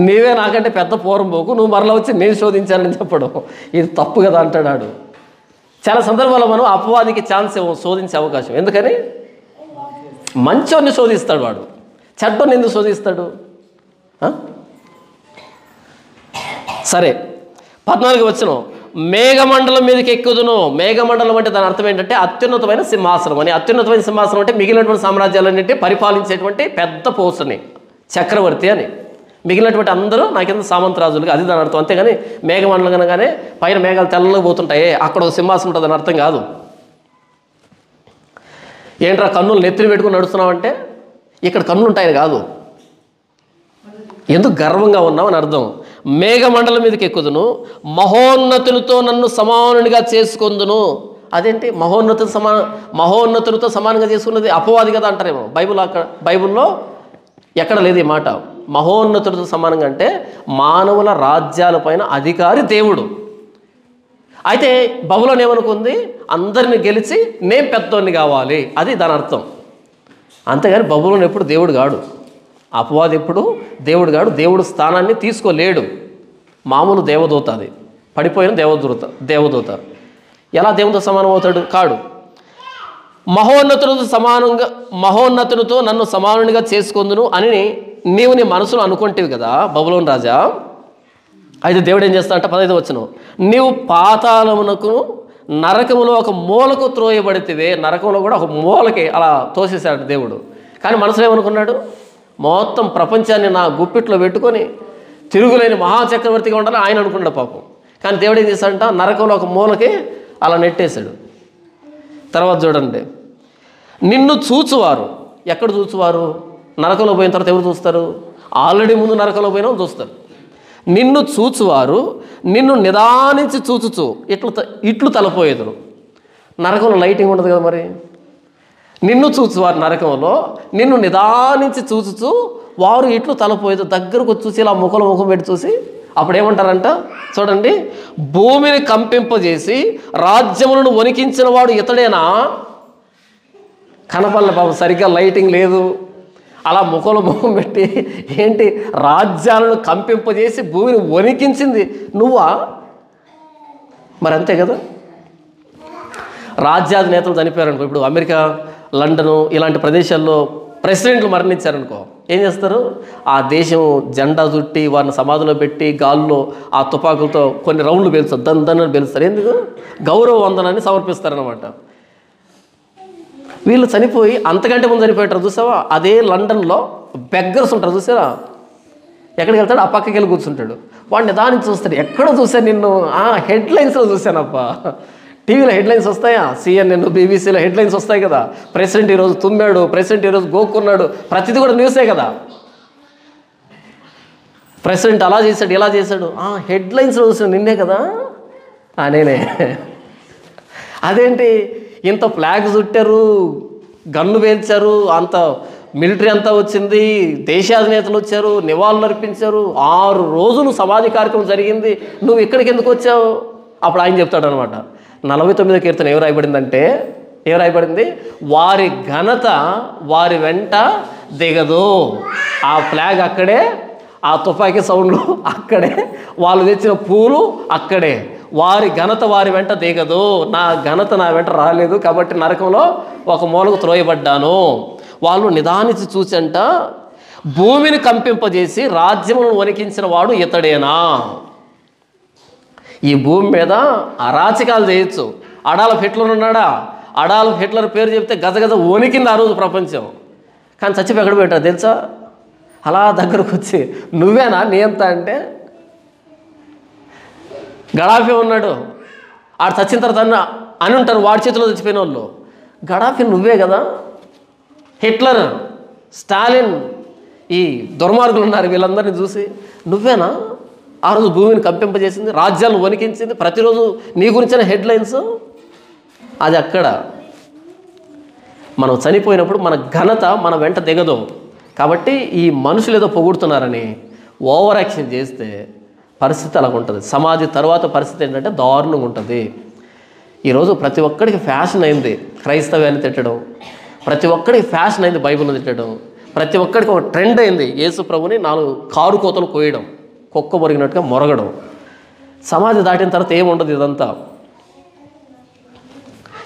నీవే నాకంటే పెద్ద పోరంపోకు, నువ్వు మరలా వచ్చి నేను శోధించానని చెప్పడం ఇది తప్పు కదా అంటాడు. చాలా సందర్భాల్లో మనం అపవాదికి ఛాన్స్ శోధించే అవకాశం. ఎందుకని మంచోన్ని శోధిస్తాడు వాడు, చెడ్డోని ఎందుకు శోధిస్తాడు? సరే 14 వచనం, మేఘమండలం మీదకి ఎక్కుదును. మేఘమండలం అంటే దాని అర్థం ఏంటంటే అత్యున్నతమైన సింహాసనం అని. అత్యున్నతమైన సింహాసనం అంటే మిగిలినటువంటి సామ్రాజ్యాలన్నింటి పరిపాలించేటువంటి పెద్ద పోస్టుని, చక్రవర్తి అని. మిగిలినటువంటి అందరూ నా కింద సామంతరాజులుగా, అది దాని అర్థం. అంతేగాని మేఘమండలం కనగానే పైన మేఘాలు తెల్లగా పోతుంటాయి, అక్కడ ఒక సింహాసనం ఉంటుంది అని అర్థం కాదు. ఏంట్రా కన్నులు నెత్తిని పెట్టుకుని నడుస్తున్నావు అంటే ఇక్కడ కన్నులు ఉంటాయని కాదు, ఎందుకు గర్వంగా ఉన్నావు అని అర్థం. మేఘమండలం మీదకి ఎక్కుదును, మహోన్నతులతో నన్ను సమానునిగా చేసుకొందును. అదేంటి మహోన్నతులతో సమానంగా చేసుకున్నది అపవాది కదా అంటారేమో. బైబిల్లో ఎక్కడ లేదు ఈ మాట. మహోన్నతులతో సమానంగా అంటే మానవుల రాజ్యాలపైన అధికారి దేవుడు. అయితే బబులోన్ ఏమనుకుంది, అందరిని గెలిచి నేను పెద్దోన్ని కావాలి, అది దాని అర్థం. అంతేగాని బబులోన్ ఎప్పుడు దేవుడు కాడు, అపవాది ఎప్పుడు దేవుడు కాడు, దేవుడు స్థానాన్ని తీసుకోలేడు. మామూలు దేవదూత, అది పడిపోయిన దేవదూత. ఎలా దేవునితో సమానం అవుతాడు? కాడు. మహోన్నతులతో నన్ను సమానునిగా చేసుకొందును అని నీవు నీ మనసులో అనుకుంటేవి కదా బబులోన్ రాజా. అయితే దేవుడు ఏం చేస్తా అంటే 15 వచనం, నీవు పాతాళమునకు నరకములో ఒక మూలకు త్రోయబడితివే. నరకంలో కూడా ఒక మూలకి అలా తోసేశాడు దేవుడు. కానీ మనసులో ఏమనుకున్నాడు, మొత్తం ప్రపంచాన్ని నా గుప్పిట్లో పెట్టుకొని తిరుగులేని మహాచక్రవర్తిగా ఉండాలని ఆయన అనుకున్నాడు పాపం. కానీ దేవుడు ఏం చేశాడంట, నరకంలో ఒక మూలకి అలా నెట్టేశాడు. తర్వాత చూడండి, నిన్ను చూచువారు, ఎక్కడ చూచువారు? నరకంలో పోయిన తర్వాత ఎవరు చూస్తారు? ఆల్రెడీ ముందు నరకంలో పోయిన వాళ్ళు చూస్తారు. నిన్ను చూచువారు నిన్ను నిదానించి చూచుచు ఇట్లు తలపోయేదురు. నరకంలో లైటింగ్ ఉండదు కదా, మరి నిన్ను చూచువారు నరకంలో నిన్ను నిదానించి చూచుచు వారు ఇట్లు తలపోయేది. దగ్గరకు వచ్చి చూసి ఇలా ముఖం పెట్టి చూసి అప్పుడు ఏమంటారంట చూడండి, భూమిని కంపింపజేసి రాజ్యములను వణికించిన వాడు ఇతడేనా? కనపల్ల బాబు, సరిగ్గా లైటింగ్ లేదు, అలా ముఖం పెట్టి ఏంటి రాజ్యాలను కంపింపజేసి భూమిని వణికించింది నువ్వా? మరి అంతే కదా. రాజ్యాధినేతలు చనిపోయారనుకో, ఇప్పుడు అమెరికా, లండను ఇలాంటి ప్రదేశాల్లో ప్రెసిడెంట్లు మరణించారనుకో, ఏం చేస్తారు? ఆ దేశం జెండా చుట్టి వారిని సమాధిలో పెట్టి గాల్లో ఆ తుపాకులతో కొన్ని రౌండ్లు పేలుస్తారు, దాన్ని పేలుస్తారు. ఎందుకు? గౌరవ వందనాన్ని సమర్పిస్తారనమాట. వీళ్ళు చనిపోయి అంతకంటే ముందు చనిపోయారు చూసావా, అదే లండన్లో బెగ్గర్స్ ఉంటారు చూసారా, ఎక్కడికి వెళ్తాడు? ఆ పక్కకి వెళ్ళి కూర్చుంటాడు. వాడిని దాన్ని చూస్తాడు, ఎక్కడ చూశాను నిన్ను? హెడ్లైన్స్లో చూశానప్పా. టీవీలో హెడ్లైన్స్ వస్తాయా? CNN, BBC హెడ్లైన్స్ వస్తాయి కదా, ప్రెసిడెంట్ ఈరోజు తుమ్మాడు, ప్రెసిడెంట్ ఈరోజు గోక్కున్నాడు, ప్రతిదీ కూడా న్యూసే కదా. ప్రెసిడెంట్ అలా చేశాడు, ఇలా చేశాడు, హెడ్లైన్స్లో చూసిన నిన్నే కదా, నేనే. అదేంటి ఇంత ఫ్లాగ్ చుట్టారు, గన్ను పేల్చారు, అంత మిలిటరీ అంతా వచ్చింది, దేశాధినేతలు వచ్చారు, నివాళులు అర్పించారు, 6 రోజులు సమాధి కార్యక్రమం జరిగింది, నువ్వు ఇక్కడికి ఎందుకు వచ్చావు? అప్పుడు ఆయన చెప్తాడు అనమాట, 49వ కీర్తన ఏం రాయబడింది? వారి ఘనత వారి వెంట దిగదు. ఆ ఫ్లాగ్ అక్కడే, ఆ తుపాకీ సౌండ్లు అక్కడే, వాళ్ళు తెచ్చిన పూలు అక్కడే, వారి ఘనత వారి వెంట దిగదు. నా ఘనత నా వెంట రాలేదు కాబట్టి నరకంలో ఒక మూలకు త్రోయబడ్డాను. వాళ్ళు నిదానించి చూసంట, భూమిని కంపింపజేసి రాజ్యములను వణికించిన వాడు ఇతడేనా? ఈ భూమి మీద అరాచకాలు చేయొచ్చు. అడాల్ఫ్ హిట్లర్ ఉన్నాడా? అడాల్ఫ్ హిట్లర్ పేరు చెప్తే గజగజ వణికింది ఆ రోజు ప్రపంచం. కానీ చచ్చిపోయి ఎక్కడ పెట్టారు తెలుసా? అలా దగ్గరకు వచ్చి నువ్వేనా నియంత అంటే, గడాఫీ ఉన్నాడు, ఆడు చచ్చిన తర్వాత అని ఉంటారు, వాడి చేతిలో చచ్చిపోయిన వాళ్ళు. గడాఫీ నువ్వే కదా, హిట్లర్, స్టాలిన్, ఈ దుర్మార్గులు ఉన్నారు, వీళ్ళందరినీ చూసి నువ్వేనా ఆ రోజు భూమిని కంపింపజేసింది, రాజ్యాలను వణికించింది, ప్రతిరోజు నీ గురించిన హెడ్లైన్స్? అది అక్కడ మనం చనిపోయినప్పుడు మన ఘనత మన వెంట దిగదు. కాబట్టి ఈ మనుషులు ఏదో పొగుడుతున్నారని ఓవర్ యాక్షన్ చేస్తే పరిస్థితి అలాగ ఉంటుంది. సమాధి తర్వాత పరిస్థితి ఏంటంటే దారుణంగా ఉంటుంది. ఈరోజు ప్రతి ఒక్కడికి ఫ్యాషన్ అయింది క్రైస్తవ్యాన్ని తిట్టడం, ప్రతి ఒక్కడికి ఫ్యాషన్ అయింది బైబిల్ని తిట్టడం, ప్రతి ఒక్కడికి ఒక ట్రెండ్ అయింది యేసు ప్రభుని 4 కారు కోతలు కోయడం, కుక్క మొరిగినట్టుగా మొరగడం. సమాధి దాటిన తర్వాత ఏముండదు ఇదంతా.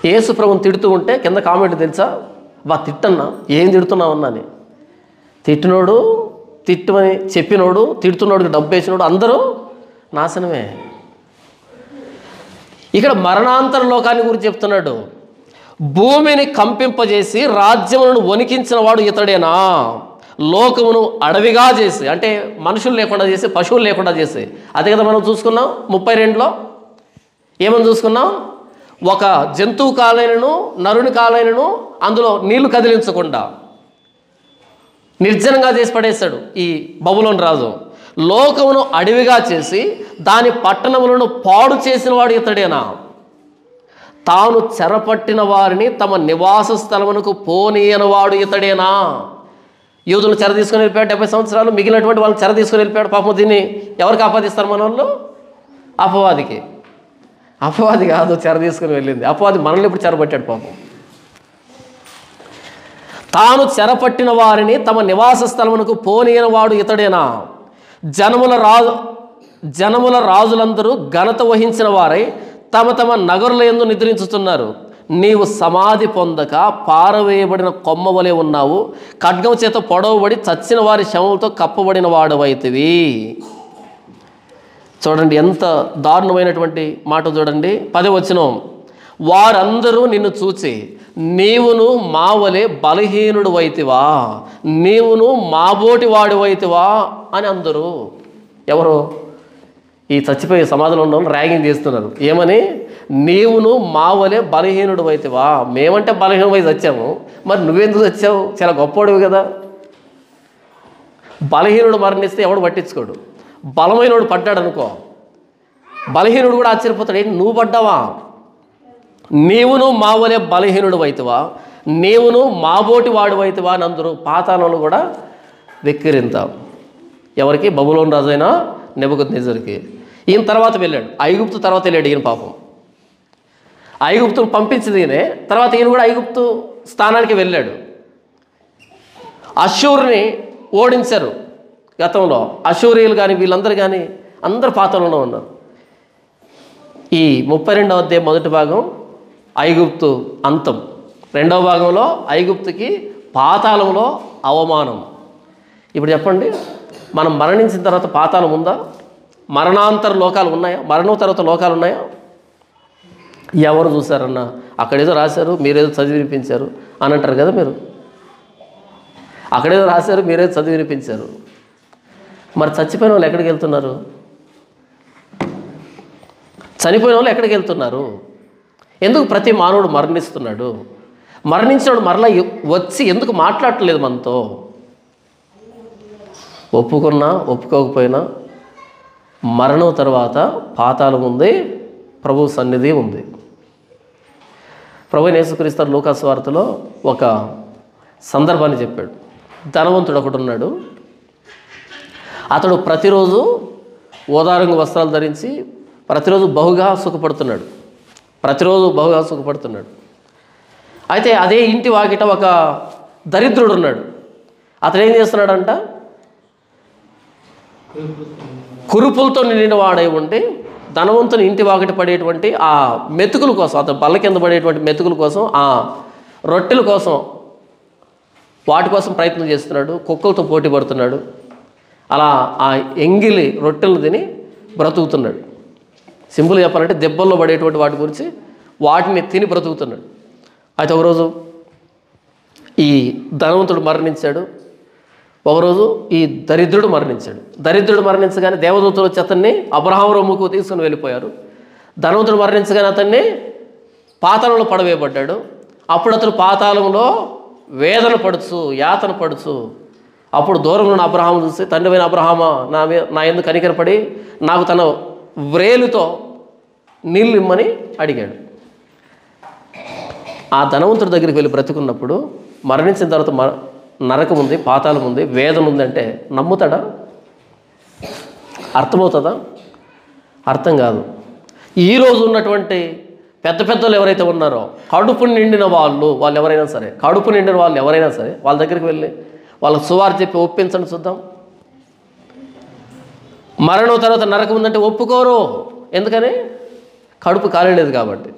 యేసు ప్రభుని తిడుతూ ఉంటే కింద కామెంట్ తెలుసా, తిట్టన్నా, ఏం తిడుతున్నావన్నా అని. తిట్టినోడు, తిట్టమని చెప్పినోడు, తిడుతున్నోడికి డబ్బు వేసినోడు అందరూ నాశనమే. ఇక్కడ మరణాంతర లోకాన్ని గురించి చెప్తున్నాడు. భూమిని కంపింపజేసి రాజ్యములను వణికించిన వాడు ఇతడేనా, లోకమును అడవిగా చేసి, అంటే మనుషులు లేకుండా చేసి, పశువులు లేకుండా చేసి. అదే కదా మనం చూసుకున్నాం 32లో ఏమని చూసుకున్నాం, ఒక జంతువు కాలైనను నరుని కాలైనను అందులో నీళ్లు కదిలించకుండా నిర్జనంగా చేసి పడేశాడు ఈ బబులోను రాజు. లోకమును అడవిగా చేసి దాని పట్టణములను పాడు చేసిన వాడు ఇతడేనా, తాను చెరపట్టిన వారిని తమ నివాస స్థలమునకు పోనీయనవాడు ఇతడేనా. యూదులను చెర తీసుకుని వెళ్ళిపోయాడు 70 సంవత్సరాలు, మిగిలినటువంటి వాళ్ళని చెర తీసుకుని వెళ్ళిపోయాడు. పాపం దీన్ని ఎవరికి ఆపాదిస్తారు మన వాళ్ళు? అపవాదికి. అపవాది కాదు చెర తీసుకుని వెళ్ళింది, అపవాది మనల్ని ఇప్పుడు చెరపట్టాడు పాపం. తాను చెరపట్టిన వారిని తమ నివాస స్థలమునకు పోనీయన వాడు ఇతడేనా. జనముల రాజులందరూ ఘనత వహించిన వారై తమ తమ నగరుల యందు నిద్రించుతున్నారు. నీవు సమాధి పొందక పారవేయబడిన కొమ్మ వలె ఉన్నావు, ఖడ్గం చేత పొడవబడి చచ్చిన వారి శవములతో కప్పబడిన వాడవైతివి. చూడండి ఎంత దారుణమైనటువంటి మాట చూడండి. 10వ వచనం, వారందరూ నిన్ను చూచి నీవును మా వలె బలహీనుడు వైతివా, నీవును మాబోటి వాడు వైతివా అని అందరూ. ఎవరు? ఈ చచ్చిపోయే సమాధిలో ఉన్న వాళ్ళు ర్యాగింగ్ చేస్తున్నారు. ఏమని? నీవును మా వలె బలహీనుడు వైతివా. మేమంటే బలహీనమై చచ్చాము, మరి నువ్వెందుకు చచ్చావు? చాలా గొప్పవాడివి కదా. బలహీనుడు మరణిస్తే ఎవడు పట్టించుకోడు, బలమైనడు పడ్డాడు అనుకో, బలహీనుడు కూడా ఆశ్చర్యపోతాడు, ఏంటి నువ్వు పడ్డావా. నీవును మా వలె బలహీనుడు వైతివా, నీవును మాబోటి వాడు వైతివా అని అందరూ పాతాళంలో కూడా వెక్కిరింతాం. ఎవరికి? బబులోను రాజైన నెబుకద్నెజరుకి. ఈయన తర్వాత వెళ్ళాడు, ఐగుప్తు తర్వాత వెళ్ళాడు ఈయన. పాపం ఐగుప్తును పంపించింది ఈయనే, తర్వాత ఈయన కూడా ఐగుప్తు స్థానానికి వెళ్ళాడు. అష్షూరుని ఓడించారు గతంలో. అష్షూరీయులు కానీ వీళ్ళందరూ కానీ అందరు పాతాళంలో ఉన్నారు. ఈ 32వ అధ్యాయం మొదటి భాగం ఐగుప్తు అంతం, 2వ భాగంలో ఐగుప్తుకి పాతాళంలో అవమానం. ఇప్పుడు చెప్పండి, మనం మరణించిన తర్వాత పాతాళం ఉందా? మరణాంతర లోకాలు ఉన్నాయా? మరణం తర్వాత లోకాలు ఉన్నాయా? ఎవరు చూసారన్నా? అక్కడేదో రాశారు, మీరేదో చదివి వినిపించారు అని అంటారు కదా మీరు. అక్కడేదో రాశారు, మీరేదో చదివి వినిపించారు. మరి చచ్చిపోయిన వాళ్ళు ఎక్కడికి వెళ్తున్నారు? చనిపోయిన వాళ్ళు ఎక్కడికి వెళ్తున్నారు? ఎందుకు ప్రతి మానవుడు మరణిస్తున్నాడు? మరణించినప్పుడు మరలా వచ్చి ఎందుకు మాట్లాడట్లేదు మనతో? ఒప్పుకున్నా ఒప్పుకోకపోయినా మరణం తర్వాత పాతాళం ఉంది, ప్రభు సన్నిధి ఉంది. ప్రభువైన యేసుక్రీస్తు లూకాసు వార్తలో ఒక సందర్భాన్ని చెప్పాడు. ధనవంతుడు ఒకడు ఉన్నాడు. అతడు ప్రతిరోజు ఓదారంగు వస్త్రాలు ధరించి ప్రతిరోజు బహుగా సుఖపడుతున్నాడు. అయితే అదే ఇంటి వాకిట ఒక దరిద్రుడు ఉన్నాడు. అతడు ఏం చేస్తున్నాడంట? కురుపులతో నిండిన వాడై ఉండి ధనవంతుని ఇంటి వాకిట పడేటువంటి ఆ మెతుకుల కోసం, అతను బల్ల కింద పడేటువంటి మెతుకుల కోసం, ఆ రొట్టెల కోసం, వాటి కోసం ప్రయత్నం చేస్తున్నాడు. కుక్కలతో పోటీ పడుతున్నాడు. అలా ఆ ఎంగిలి రొట్టెలు తిని బ్రతుకుతున్నాడు. సింపుల్ చెప్పాలంటే దెబ్బల్లో పడేటువంటి వాటి గురించి వాటిని తిని బ్రతుకుతున్నాడు. అయితే ఒకరోజు ఈ ధనవంతుడు మరణించాడు, ఒకరోజు ఈ దరిద్రుడు మరణించాడు. దరిద్రుడు మరణించగానే దేవదూతలు వచ్చి అతన్ని అబ్రహాము రొమ్ముకు తీసుకుని వెళ్ళిపోయారు. ధనవంతుడు మరణించగానే అతన్ని పాతాళంలో పడవేయబడ్డాడు. అప్పుడు అతను పాతాళంలో వేదన పడుచు, యాతన పడుచు అప్పుడు దూరంలో ఉన్న అబ్రహాము చూసి, తండ్రివైన అబ్రహామా, నా యందు కనికరపడి నాకు తన వ్రేలుతో నీళ్ళు ఇమ్మని అడిగాడు. ఆ ధనవంతుడి దగ్గరికి వెళ్ళి బ్రతుకున్నప్పుడు మరణించిన తర్వాత నరకం ఉంది, పాతాళం ఉంది, వేదన ఉంది అంటే నమ్ముతాడా? అర్థమవుతుందా? అర్థం కాదు. ఈరోజు ఉన్నటువంటి పెద్ద పెద్దలు ఎవరైతే ఉన్నారో, కడుపు నిండిన వాళ్ళు ఎవరైనా సరే, కడుపు నిండిన వాళ్ళు ఎవరైనా సరే వాళ్ళ దగ్గరికి వెళ్ళి వాళ్ళకి సువార్త చెప్పి ఒప్పించండి చూద్దాం. మరణం తర్వాత నరకం ఉందంటే ఒప్పుకోరు. ఎందుకని? కడుపు కాలేదు కాబట్టి.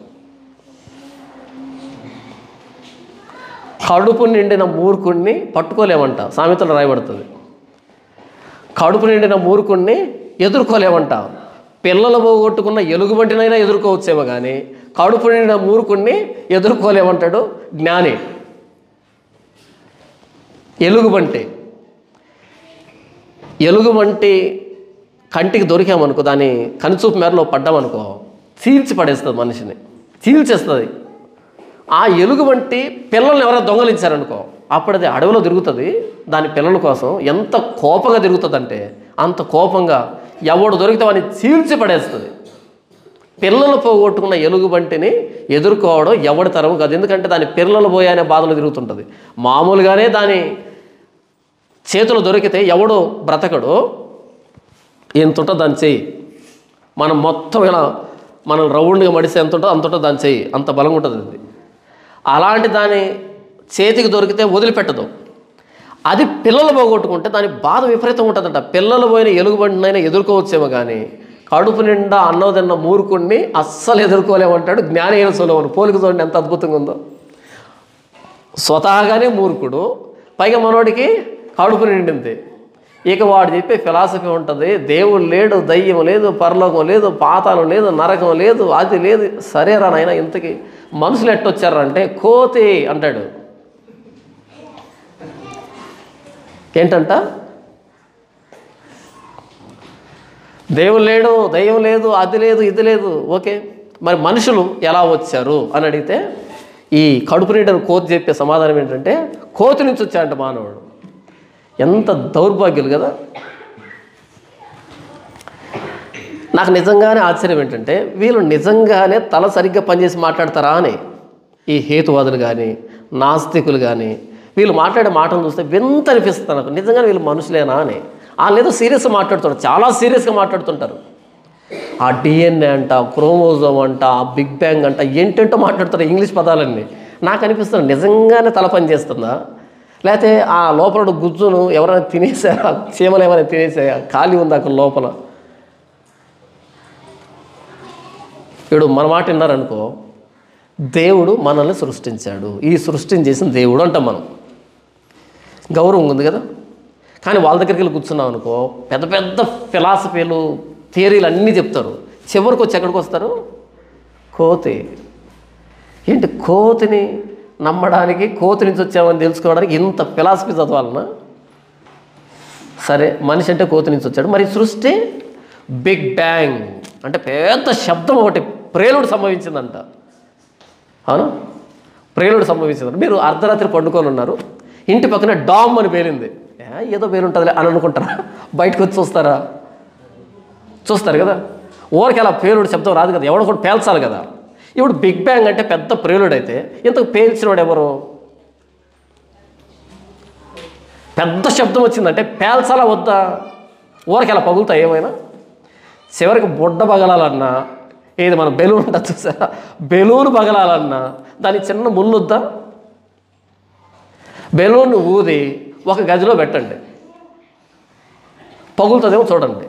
కడుపు నిండిన మూర్ఖుణ్ణి పట్టుకోలేమంట, సామెతలు రాయబడుతుంది. కడుపు నిండిన మూర్ఖుణ్ణి ఎదుర్కోలేమంట. పిల్లలు పోగొట్టుకున్న ఎలుగుబంటినైనా ఎదుర్కోవచ్చేమో కానీ కడుపు నిండిన మూర్ఖుణ్ణి ఎదుర్కోలేమంటాడు జ్ఞాని. ఎలుగుబంటి కంటికి దొరికామనుకో, దాని కనుచూపు మేరలో పడ్డామనుకో చీల్చి పడేస్తుంది, మనిషిని చీల్చేస్తుంది. ఆ ఎలుగుబంటి పిల్లల్ని ఎవరైనా దొంగలించారనుకో, అప్పుడు అది అడవిలో తిరుగుతుంది దాని పిల్లల కోసం. ఎంత కోపంగా తిరుగుతుందంటే అంత కోపంగా ఎవడు దొరికితే వాడిని చీల్చి పడేస్తుంది. పిల్లలు పోగొట్టుకున్న ఎలుగుబంటిని ఎదుర్కోవడం ఎవడి తరం కాదు. ఎందుకంటే దాని పిల్లలు పోయానే బాధలు తిరుగుతుంటుంది. మామూలుగానే దాని చేతులు దొరికితే ఎవడో బ్రతకడు. ఎంత ఉంటుందో దాని చెయ్యి, మనం మొత్తం ఇలా మనం రౌండ్గా మడిస్తే ఎంత ఉంటుందో అంత ఉంటుంది దాని చెయ్యి, అంత బలంగా ఉంటుంది అది. అలాంటి దాని చేతికి దొరికితే వదిలిపెట్టదు. అది పిల్లలు పోగొట్టుకుంటే దాని బాధ విపరీతంగా ఉంటుందంట. పిల్లలు పోయిన ఎలుగుబంటినైనా ఎదుర్కోవచ్చేమో కానీ కడుపు నిండా అన్నం తిన్న మూర్ఖుణ్ణి అస్సలు ఎదుర్కోలేమంటాడు జ్ఞాని అయిన సొలొమోను. పోలిక చూడండి ఎంత అద్భుతంగా ఉందో. స్వతహాగానే మూర్ఖుడు, పైగా మనోడికి కడుపు నిండింది. ఇక వాడు చెప్పే ఫిలాసఫీ ఉంటుంది, దేవుడు లేడు, దయ్యం లేదు, పరలోకం లేదు, పాతాళం లేదు, నరకం లేదు, అది లేదు. సరేరా నాయన, ఇంతకీ మనుషులు ఎట్టొచ్చారంటే కోతి అంటాడు. ఏంటంట? దేవుడు లేడు, దయ్యం లేదు, అది లేదు, ఇది లేదు. ఓకే, మరి మనుషులు ఎలా వచ్చారు అని అడిగితే ఈ కడుపు నిండిన కోతి చెప్పే సమాధానం ఏంటంటే కోతి నుంచి వచ్చాడంట మానవుడు. ఎంత దౌర్భాగ్యులు కదా. నాకు నిజంగానే ఆశ్చర్యం ఏంటంటే వీళ్ళు నిజంగానే తల సరిగ్గా పనిచేసి మాట్లాడతారా అని. ఈ హేతువాదులు కానీ నాస్తికులు కానీ వీళ్ళు మాట్లాడే మాటలు చూస్తే వింత అనిపిస్తుంది నాకు. నిజంగానే వీళ్ళు మనుషులేనా అని. వాళ్ళు ఏదో సీరియస్గా మాట్లాడుతుంటారు, చాలా సీరియస్గా మాట్లాడుతుంటారు. ఆ డిఎన్ఏ అంట, క్రోమోజోమ్ అంట, బిగ్ బ్యాంగ్ అంట, ఏంటంటో మాట్లాడుతారు ఇంగ్లీష్ పదాలన్నీ. నాకు అనిపిస్తుంది నిజంగానే తల పని చేస్తుందా, లేకపోతే ఆ లోపల గుజ్జును ఎవరైనా తినేసారా, చీమలు ఏమైనా తినేసాయా, ఖాళీ ఉంది అక్కడ లోపల. ఇప్పుడు మన మాట విన్నారనుకో, దేవుడు మనల్ని సృష్టించాడు, ఈ సృష్టిని చేసిన దేవుడు అంటాం మనం. గౌరవం ఉంది కదా. కానీ వాళ్ళ దగ్గరికి వెళ్ళి కూర్చున్నాం అనుకో, పెద్ద పెద్ద ఫిలాసఫీలు, థియరీలు అన్నీ చెప్తారు. చివరికి వచ్చి ఎక్కడికి వస్తారు? కోతి. ఏంటి కోతిని నమ్మడానికి, కోతి నుంచి వచ్చామని తెలుసుకోవడానికి ఇంత ఫిలాసఫీ చదవాలన్నా? సరే, మనిషి అంటే కోతి నుంచి వచ్చాడు. మరి సృష్టి బిగ్ బ్యాంగ్ అంటే పెద్ద శబ్దం ఒకటి ప్రేలుడు సంభవించిందంట. అవును, ప్రేలుడు సంభవించిందంట. మీరు అర్ధరాత్రి పండుకొని ఉన్నారు, ఇంటి పక్కన డామ్ అని పేలింది. ఏదో పేలుంటుందిలే అని అనుకుంటారా? బయటకు వచ్చి చూస్తారా? చూస్తారు కదా. ఊరికి అలా పేలుడు శబ్దం రాదు కదా, ఎవడో కూడా పేల్చాలి కదా. ఇప్పుడు బిగ్ బ్యాంగ్ అంటే పెద్ద ప్రేలుడు అయితే ఇంతకు పేల్చినవాడు ఎవరు? పెద్ద శబ్దం వచ్చిందంటే పేల్చాలా వద్దా? ఊరికి అలా పగులుతా ఏమైనా? చివరికి బుడ్డ పగలాలన్నా, ఏది మన బెలూన్ ఉంటుంది చూసారా, బెలూన్ పగలాలన్నా దానికి చిన్న ముళ్ళు వద్దా? బెలూన్ ఊది ఒక గదిలో పెట్టండి, పగులుతుందేమో చూడండి.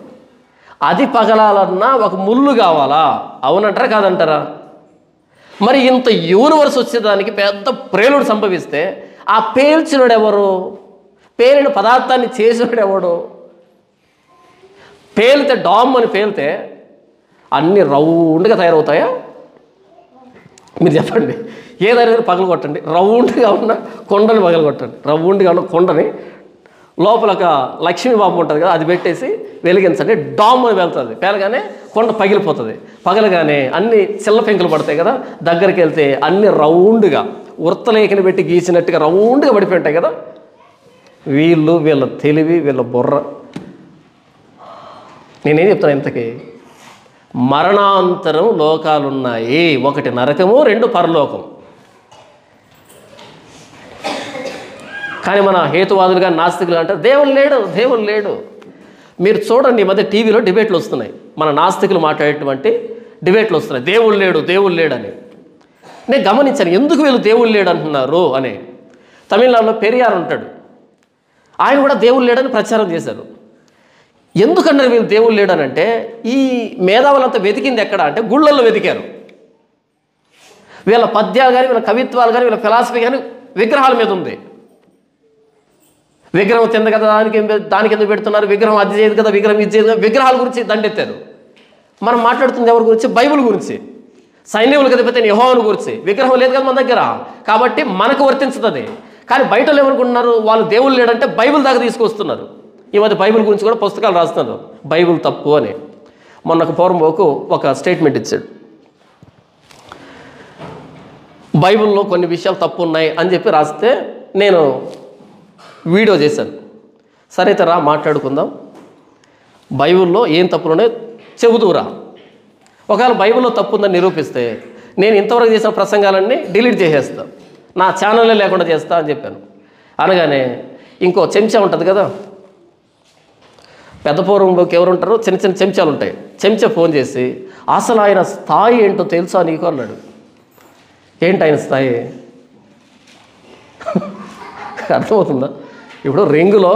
అది పగలాలన్నా ఒక ముళ్ళు కావాలా? అవునంటారా కాదంటారా? మరి ఇంత యూనివర్స్ వచ్చేదానికి పెద్ద ప్రేలుడు సంభవిస్తే ఆ పేల్చినోడు ఎవరు? పేలిన పదార్థాన్ని చేసినోడు ఎవడు? పేలితే డామ్ అని పేలితే అన్నీ రౌండ్గా తయారవుతాయా? మీరు చెప్పండి. ఏదైనా పగలు కొట్టండి, రౌండ్గా ఉన్న కొండని పగలు కొట్టండి. రౌండ్గా ఉన్న కొండని లోపల ఒక లక్ష్మీబాబు ఉంటుంది కదా, అది పెట్టేసి వెలిగించండి, డామ్ అని వెళ్తుంది. పేలగానే కొండ పగిలిపోతుంది. పగలగానే అన్ని చిల్ల పెంకులు పడతాయి కదా, దగ్గరికి వెళ్తే అన్ని రౌండ్గా వృత్తలేఖని పెట్టి గీసినట్టుగా రౌండ్గా పడిపోయి ఉంటాయి కదా. వీళ్ళ తెలివి, వీళ్ళ బుర్ర. నేనేం చెప్తాను ఇంతకీ? మరణాంతరం లోకాలున్నాయి. ఒకటి నరకము, రెండు పరలోకం. కానీ మన హేతువాదులుగా నాస్తికులు అంటారు దేవుడు లేడు. మీరు చూడండి, ఈ మధ్య టీవీలో డిబేట్లు వస్తున్నాయి, మన నాస్తికులు మాట్లాడేటువంటి డిబేట్లు వస్తున్నాయి, దేవుడు లేడని. నేను గమనించాను ఎందుకు వీళ్ళు దేవుడు లేడు అంటున్నారు అని. తమిళనాడులో పెరియార్ ఉంటాడు, ఆయన కూడా దేవుడు లేడని ప్రచారం చేశారు. ఎందుకన్నారు వీళ్ళు దేవుడు లేడనంటే, ఈ మేధావులంతా వెతికింది ఎక్కడ అంటే గుళ్ళల్లో వెతికారు. వీళ్ళ పద్యాలు కానీ, వీళ్ళ కవిత్వాలు కానీ, వీళ్ళ ఫిలాసఫీ కానీ విగ్రహాల మీద ఉంది. విగ్రహం తింది కదా, దానికి ఎందుకు పెడుతున్నారు, విగ్రహం అది చేయదు కదా, విగ్రహం ఇది చేయదు కదా, విగ్రహాల గురించి దండెత్తారు. మనం మాట్లాడుతుంది ఎవరి గురించి? బైబిల్ గురించి. సైన్యములు కదా పెద్ద యెహోవాను గురించి. విగ్రహం లేదు కదా మన దగ్గర, కాబట్టి మనకు వర్తించుతుంది. కానీ బయట ఏమనుకుంటున్నారు, వాళ్ళు దేవుడు లేడంటే బైబిల్ దాకా తీసుకొస్తున్నారు. ఈ మధ్య బైబిల్ గురించి కూడా పుస్తకాలు రాస్తున్నారు, బైబిల్ తప్పు అని. మొన్నకు పూర్వం ఒక స్టేట్మెంట్ ఇచ్చాడు, బైబిల్లో కొన్ని విషయాలు తప్పు ఉన్నాయి అని చెప్పి రాస్తే నేను వీడియో చేశాను. సరే అయితే రా మాట్లాడుకుందాం, బైబిల్లో ఏం తప్పులు ఉన్నాయో చెబుతూరా. ఒకవేళ బైబిల్లో తప్పు ఉందని నిరూపిస్తే నేను ఇంతవరకు చేసిన ప్రసంగాలన్నీ డిలీట్ చేసేస్తాను, నా ఛానల్లో లేకుండా చేస్తా అని చెప్పాను. అనగానే ఇంకో చెంచా ఉంటుంది కదా, పెద్ద పూర్వంలోకి ఎవరు ఉంటారో చిన్న చిన్న చెంచాలు ఉంటాయి, చెంచా ఫోన్ చేసి అసలు ఆయన స్థాయి ఏంటో తెలుసా నీకు అన్నాడు. ఏంటి ఆయన స్థాయి? అర్థమవుతుందా? ఇప్పుడు రింగులో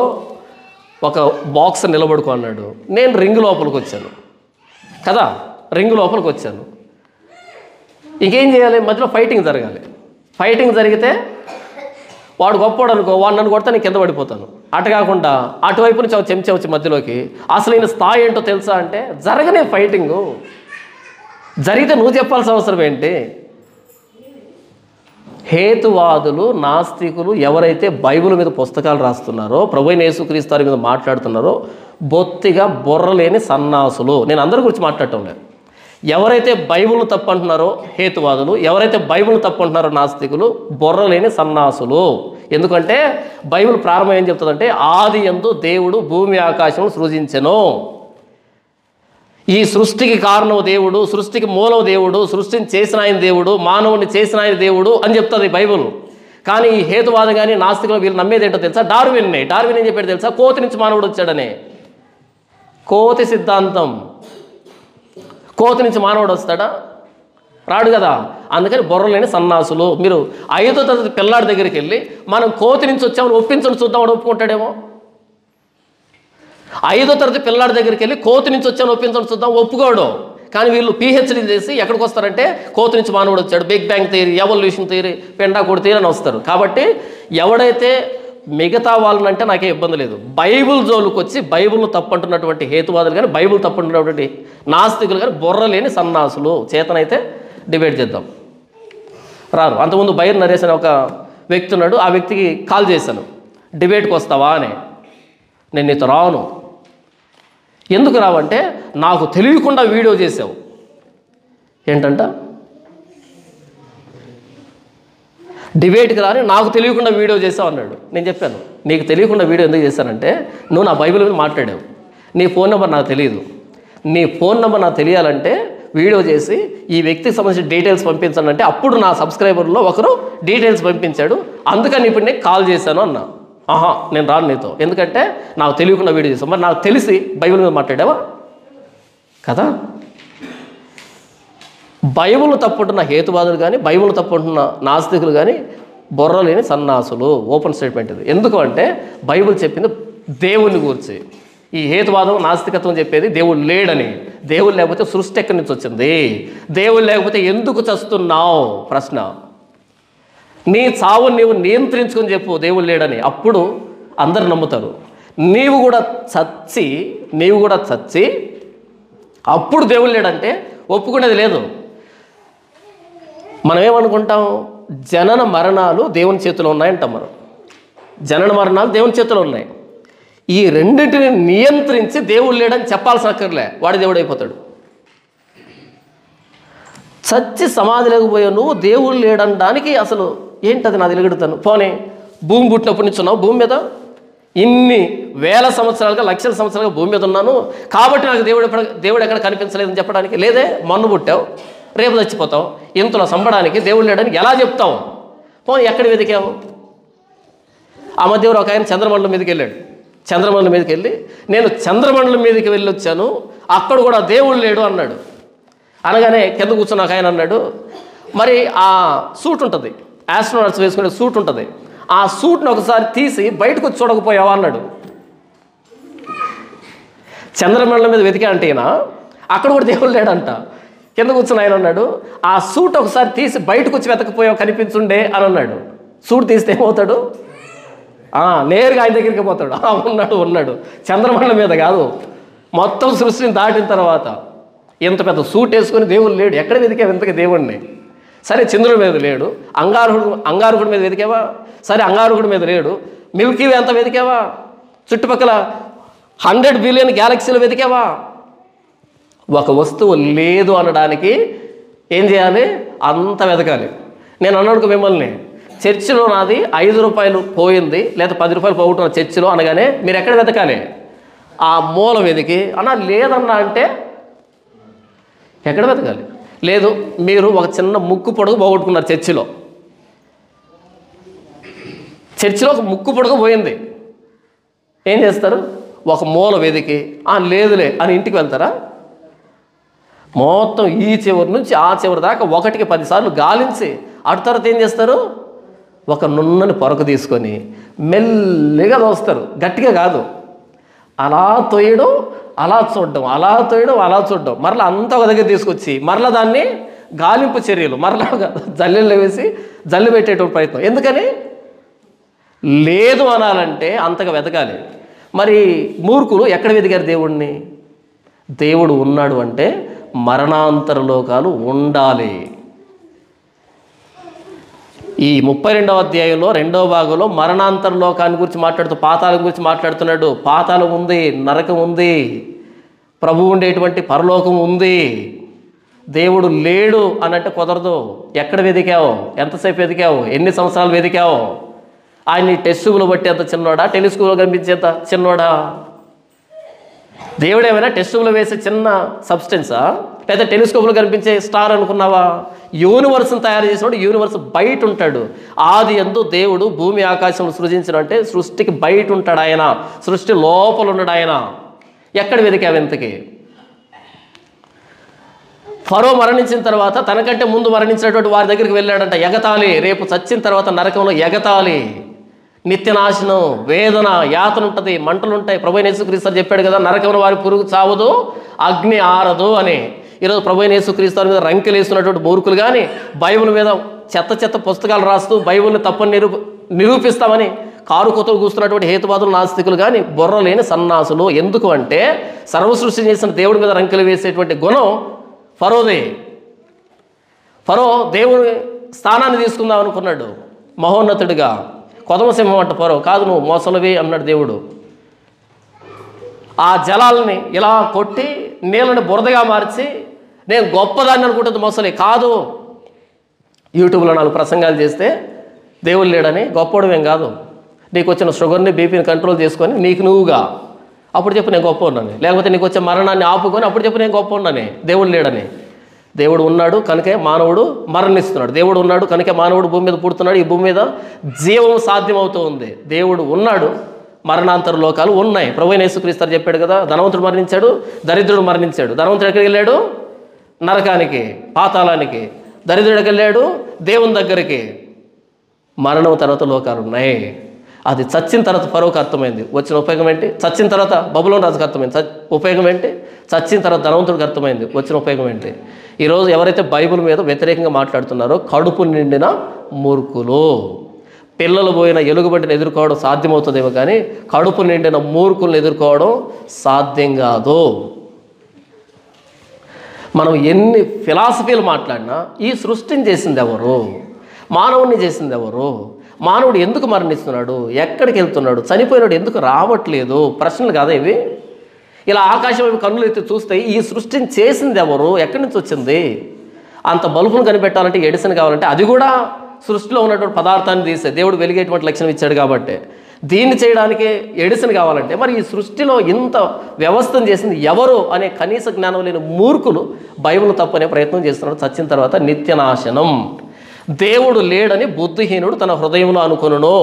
ఒక బాక్స్ నిలబడుకో అన్నాడు, నేను రింగు లోపలికి వచ్చాను కదా, రింగు లోపలికి వచ్చాను. ఇంకేం చేయాలి? మధ్యలో ఫైటింగ్ జరగాలి. ఫైటింగ్ జరిగితే వాడు గొప్పవాడు అనుకో, వాడు నన్ను కొడితే నేను కింద పడిపోతాను. అటు కాకుండా అటువైపు నుంచి ఒక చెంచా వచ్చి మధ్యలోకి అసలు ఈయన స్థాయి ఏంటో తెలుసా అంటే జరగనే ఫైటింగు. జరిగితే నువ్వు చెప్పాల్సిన అవసరం ఏంటి? హేతువాదులు, నాస్తికులు ఎవరైతే బైబిల్ మీద పుస్తకాలు రాస్తున్నారో, ప్రభువైన యేసుక్రీస్తు వారి మీద మాట్లాడుతున్నారో బొత్తిగా బుర్రలేని సన్నాసులు. నేను అందరి గురించి మాట్లాడటం లేదు. ఎవరైతే బైబిల్ను తప్పు అంటున్నారో హేతువాదులు, ఎవరైతే బైబిల్ను తప్పు అంటున్నారో నాస్తికులు, బుర్రలేని సన్నాసులు. ఎందుకంటే బైబిల్ ప్రారంభం ఏం చెప్తుందంటే, ఆది యందు దేవుడు భూమి ఆకాశం సృజించెను. ఈ సృష్టికి కారణం దేవుడు, సృష్టికి మూలం దేవుడు, సృష్టిని చేసిన ఆయన దేవుడు, మానవుని చేసిన ఆయన దేవుడు అని చెప్తుంది బైబిల్. కానీ ఈ హేతువాదం కానీ నాస్తికులు వీళ్ళు నమ్మేది ఏంటో తెలుసా? డార్విన్ ఏం చెప్పాడు తెలుసా? కోతి నుంచి మానవుడు వచ్చాడనే. కోతి సిద్ధాంతం. కోతి నుంచి మానవుడు వస్తాడా? రాడు కదా. అందుకని బుర్రలేని సన్నాసులు. మీరు 5వ తరగతి పిల్లాడి దగ్గరికి వెళ్ళి మనం కోతి నుంచి వచ్చామని ఒప్పించండి చూద్దాం, వాడు ఒప్పుకుంటాడేమో. 5వ తరగతి పిల్లాడి దగ్గరికి వెళ్ళి కోతి నుంచి వచ్చామని ఒప్పించండి చూద్దాం, ఒప్పుకోడు. కానీ వీళ్ళు పిహెచ్డీ చేసి ఎక్కడికి వస్తారంటే కోతి నుంచి మానవుడు వచ్చాడు, big bang theory, evolution theory, పెండాకోడ్ థియరీ అని వస్తారు. కాబట్టి ఎవడైతే మిగతా వాళ్ళనంటే నాకే ఇబ్బంది లేదు, బైబిల్ జోలుకు వచ్చి బైబిల్ను తప్పంటున్నటువంటి హేతువాదులు కానీ, బైబిల్ తప్పంటున్నటువంటి నాస్తికులు కానీ బుర్రలేని సన్నాసులు. చేతనైతే డిబేట్ చేద్దాం. రారు. అంతకుముందు బైర్ నరేష్ అనే ఒక వ్యక్తి ఉన్నాడు, ఆ వ్యక్తికి కాల్ చేశాను, డిబేట్కి వస్తావా అని. నేను నీతో రాను. ఎందుకు రావంటే, నాకు తెలియకుండా వీడియో చేసావు. ఏంటంట? డిబేట్కి రాని నాకు తెలియకుండా వీడియో చేసావు అన్నాడు. నేను చెప్పాను, నీకు తెలియకుండా వీడియో ఎందుకు చేశానంటే, నువ్వు నా బైబిల్ మీద మాట్లాడావు, నీ ఫోన్ నెంబర్ నాకు తెలియదు. నీ ఫోన్ నెంబర్ నాకు తెలియాలంటే వీడియో చేసి ఈ వ్యక్తికి సంబంధించిన డీటెయిల్స్ పంపించండి అంటే, అప్పుడు నా సబ్స్క్రైబర్లో ఒకరు డీటెయిల్స్ పంపించాడు, అందుకని ఇప్పుడు నేను కాల్ చేశాను అన్నా. ఆహా, నేను రాను నీతో, ఎందుకంటే నాకు తెలియకుండా వీడియో చేసావు. మరి నాకు తెలిసి బైబిల్ మీద మాట్లాడావా కదా? బైబిల్ తప్పుంటున్న హేతువాదులు కానీ, బైబిల్ తప్పుంటున్న నాస్తికులు కానీ బుర్రలేని సన్నాసులు. ఓపెన్ స్టేట్మెంట్ ఇది. ఎందుకు అంటే బైబిల్ చెప్పింది దేవుని గురించి. ఈ హేతువాదం, నాస్తికత్వం చెప్పేది దేవుడు లేడని. దేవుడు లేకపోతే సృష్టి ఎక్కడి నుంచి వచ్చింది? దేవుడు లేకపోతే ఎందుకు చస్తున్నావు? ప్రశ్న. నీ చావుని నీవు నియంత్రించుకొని చెప్పు దేవుడు లేడని, అప్పుడు అందరు నమ్ముతారు. నీవు కూడా చచ్చి అప్పుడు దేవుడు లేడంటే ఒప్పుకునేది లేదు. మనం ఏమనుకుంటాం? జనన మరణాలు దేవుని చేతిలో ఉన్నాయంటాం. మనం జనన మరణాలు దేవుని చేతిలో ఉన్నాయి. ఈ రెండింటిని నియంత్రించి దేవుడు లేడని చెప్పాల్సిన అక్కర్లే, వాడి దేవుడు అయిపోతాడు. చచ్చి సమాధి లేకపోయా నువ్వు దేవుడు లేడనడానికి అసలు ఏంటది? నాది ఎలుగెడుతాను. పోనీ భూమి పుట్టినప్పటి నుంచి ఉన్నావు భూమి మీద, ఇన్ని వేల సంవత్సరాలుగా లక్షల సంవత్సరాలుగా భూమి మీద ఉన్నాను కాబట్టి నాకు దేవుడు ఎక్కడ కనిపించలేదని చెప్పడానికి లేదే. మొన్న పుట్టావు, రేపు చచ్చిపోతావు, ఇంతలో సంబడానికి దేవుడు లేడని ఎలా చెప్తావు? పోనీ ఎక్కడ వెతికావు? ఆ మధ్య ఒక ఆయన చంద్రమండలం మీదకి వెళ్ళాడు. చంద్రమండలం మీదకి వెళ్ళి నేను చంద్రమండలం మీదకి వెళ్ళి వచ్చాను, అక్కడ కూడా దేవుడు లేడు అన్నాడు. అనగానే కింద కూర్చున్న ఒక ఆయన అన్నాడు, మరి ఆ సూట్ ఉంటుంది, ఆస్ట్రోనాట్స్ వేసుకునే సూట్ ఉంటుంది, ఆ సూట్ని ఒకసారి తీసి బయటకు వచ్చి చూడకపోయావా అన్నాడు. చంద్రమండలం మీద వెతికా అంటే ఈయన అక్కడ కూడా దేవుడు లేడంట. కింద కూర్చున్న ఆయన అన్నాడు, ఆ సూట్ ఒకసారి తీసి బయటకు వచ్చి వెతకపోయావు కనిపించుండే అని అన్నాడు. సూట్ తీస్తే ఏమవుతాడు? నేరుగా ఆయన దగ్గరికి పోతాడు. ఉన్నాడు చంద్రమండలం మీద కాదు, మొత్తం సృష్టిని దాటిన తర్వాత ఇంత పెద్ద సూట్ వేసుకొని దేవుడు లేడు. ఎక్కడ వెతికావు ఇంతకీ దేవుడిని? సరే చంద్రుడి మీద లేడు, అంగారకుడి మీద వెతికావా? సరే అంగారకుడి మీద లేడు. మిల్కీవే అంత వెతికావా? చుట్టుపక్కల 100 బిలియన్ గ్యాలక్సీలు వెతికావా? ఒక వస్తువు లేదు అనడానికి ఏం చేయాలి? అంత వెతకాలి. నేను అన్నాడు మిమ్మల్ని, చర్చిలో నాది 5 రూపాయలు పోయింది లేదా 10 రూపాయలు పోగొట్టున్న చర్చిలో అనగానే మీరు ఎక్కడ వెతకాలి? ఆ మూల వెతికి అన్నా లేదన్నా అంటే ఎక్కడ వెతకాలి? లేదు, మీరు ఒక చిన్న ముక్కు పొడుగు పోగొట్టుకున్నారు చర్చిలో ఒక ముక్కు పొడుగు పోయింది. ఏం చేస్తారు? ఒక మూల వెతికి లేదులే అని ఇంటికి వెళ్తారా? మొత్తం ఈ చివరి నుంచి ఆ చివరి దాకా 1కి 10 సార్లు గాలించి అటు తర్వాత ఏం చేస్తారు? ఒక నున్నని పొరకు తీసుకొని మెల్లిగా దోస్తారు, గట్టిగా కాదు. అలా తోయడం, అలా చూడడం, అలా తోయడం, అలా చూడడం, మరలా అంతా ఒక దగ్గర తీసుకొచ్చి మరలా దాన్ని గాలింపు చర్యలు, మరలా జల్లెల్లో వేసి జల్లు పెట్టేటువంటి ప్రయత్నం. ఎందుకని? లేదు అనాలంటే అంతగా వెతకాలి. మరి మూర్ఖులు ఎక్కడ వెతికారు దేవుణ్ణి? దేవుడు ఉన్నాడు అంటే మరణాంతర లోకాలు ఉండాలి. ఈ 32వ అధ్యాయంలో 2వ భాగంలో మరణాంతర లోకాన్ని గురించి మాట్లాడుతూ పాతాళం గురించి మాట్లాడుతున్నాడు. పాతాళం ఉంది, నరకం ఉంది, ప్రభువు ఉండేటువంటి పరలోకం ఉంది. దేవుడు లేడు అని అంటే కుదరదు. ఎక్కడ వెతికావు? ఎంతసేపు వెతికావు? ఎన్ని సంవత్సరాలు వెతికావు? ఆయన్ని టెస్ట్ ట్యూబ్లో బట్టి అంత చిన్నోడా, టెలిస్కోప్లో కనిపించేంత చిన్నోడా? దేవుడు ఏమైనా టెస్ట్ ట్యూబ్లో వేసే చిన్న సబ్స్టెన్సా, లేదా టెలిస్కోప్లో కనిపించే స్టార్ అనుకున్నావా? యూనివర్స్ని తయారు చేసినప్పుడు యూనివర్స్ బయట ఉంటాడు. ఆది యందు దేవుడు భూమి ఆకాశం సృజించడం అంటే సృష్టికి బయట ఉంటాడు ఆయన, సృష్టి లోపల ఉన్నాడు ఆయన. ఎక్కడ వెతికావు ఇంతకీ? ఫరో మరణించిన తర్వాత తనకంటే ముందు మరణించినటువంటి వారి దగ్గరికి వెళ్ళాడంట. ఎగతాళి, రేపు చచ్చిన తర్వాత నరకంలో ఎగతాళి, నిత్యనాశనం, వేదన, యాతన ఉంటుంది, మంటలు ఉంటాయి. ప్రభువైన యేసుక్రీస్తు చెప్పాడు కదా, నరకంలో వారి పురుగు చావదు, అగ్ని ఆరదు అని. ఈరోజు ప్రభువైన యేసుక్రీస్తు మీద రంకెలు వేస్తున్నటువంటి మూర్ఖులు కానీ, బైబిల్ మీద చెత్త పుస్తకాలు రాస్తూ బైబిల్ని తప్పని నిరూపిస్తామని కారు కొత్తలు కూస్తున్నటువంటి హేతువాదులు, నాస్తికులు కానీ బుర్ర లేని సన్నాసులు. ఎందుకు అంటే సర్వసృష్టి చేసిన దేవుడి మీద రంకెలు వేసేటువంటి గుణం ఫరోదే. ఫరో దేవుని స్థానాన్ని తీసుకుందాం అనుకున్నాడు మహోన్నతుడిగా. కొదమసింహం అంట ఫరో, కాదు నువ్వు మోసలవి అన్నాడు దేవుడు. ఆ జలాలని ఇలా కొట్టి నీళ్ళని బురదగా మార్చి నేను గొప్పదాన్ని అనుకుంటుంది మొసలి. కాదు, యూట్యూబ్లో 4 ప్రసంగాలు చేస్తే దేవుడు లేడని గొప్పవడమేం కాదు. నీకు వచ్చిన షుగర్ని, బీపీని కంట్రోల్ చేసుకొని నీకు నువ్వుగా అప్పుడు చెప్పు నేను గొప్ప ఉన్నాను. లేకపోతే నీకు వచ్చే మరణాన్ని ఆపుకొని అప్పుడు చెప్పు నేను గొప్ప ఉన్నాను. దేవుడు లేడని. దేవుడు ఉన్నాడు కనుకే మానవుడు మరణిస్తున్నాడు. దేవుడు ఉన్నాడు కనుకే మానవుడు భూమి మీద పుడుతున్నాడు. ఈ భూమి మీద జీవం సాధ్యమవుతూ ఉంది. దేవుడు ఉన్నాడు, మరణాంతర లోకాలు ఉన్నాయి. ప్రభువైన యేసుక్రీస్తు చెప్పాడు కదా, ధనవంతుడు మరణించాడు, దరిద్రుడు మరణించాడు. ధనవంతుడు ఎక్కడికి వెళ్ళాడు? నరకానికి, పాతాళానికి. దరిద్రుడికి వెళ్ళాడు దేవుని దగ్గరికి. మరణం తర్వాత లోకాలు ఉన్నాయి. అది చచ్చిన తర్వాత ఫరోకు అర్థమైంది. వచ్చిన ఉపయోగం ఏంటి? చచ్చిన తర్వాత బబులోను రాజుకు అర్థమైంది. ఉపయోగం ఏంటి? చచ్చిన తర్వాత ధనవంతుడికి అర్థమైంది. వచ్చిన ఉపయోగం ఏంటి? ఈరోజు ఎవరైతే బైబిల్ మీద వ్యతిరేకంగా మాట్లాడుతున్నారో కడుపు నిండిన మూర్ఖులు. పిల్లలు పోయిన ఎలుగుబంటిని ఎదుర్కోవడం సాధ్యమవుతుందేమో కానీ కడుపు నిండిన మూర్ఖులను ఎదుర్కోవడం సాధ్యం కాదు. మనం ఎన్ని ఫిలాసఫీలు మాట్లాడినా ఈ సృష్టిని చేసింది ఎవరు? మానవుణ్ణి చేసింది ఎవరు? మానవుడు ఎందుకు మరణిస్తున్నాడు? ఎక్కడికి వెళ్తున్నాడు? చనిపోయినాడు ఎందుకు రావట్లేదు? ప్రశ్నలు కాదా ఇవి? ఇలా ఆకాశం వైపు కన్నులు ఎత్తి చూస్తే ఈ సృష్టిని చేసింది ఎవరు? ఎక్కడి నుంచి వచ్చింది? అంత బల్బును కనిపెట్టాలంటే ఎడిసన్ కావాలంటే అది కూడా సృష్టిలో ఉన్నటువంటి పదార్థాన్ని తీసే దేవుడు వెలిగేటువంటి లక్షణం ఇచ్చాడు కాబట్టి. దీన్ని చేయడానికి ఎడిసన్ కావాలంటే మరి ఈ సృష్టిలో ఇంత వ్యవస్థను చేసింది ఎవరు అనే కనీస జ్ఞానం లేని మూర్ఖులు బైబిల్ తప్పనే ప్రయత్నం చేస్తున్నాడు. చచ్చిన తర్వాత నిత్యనాశనం. దేవుడు లేడని బుద్ధిహీనుడు తన హృదయంలో అనుకొనును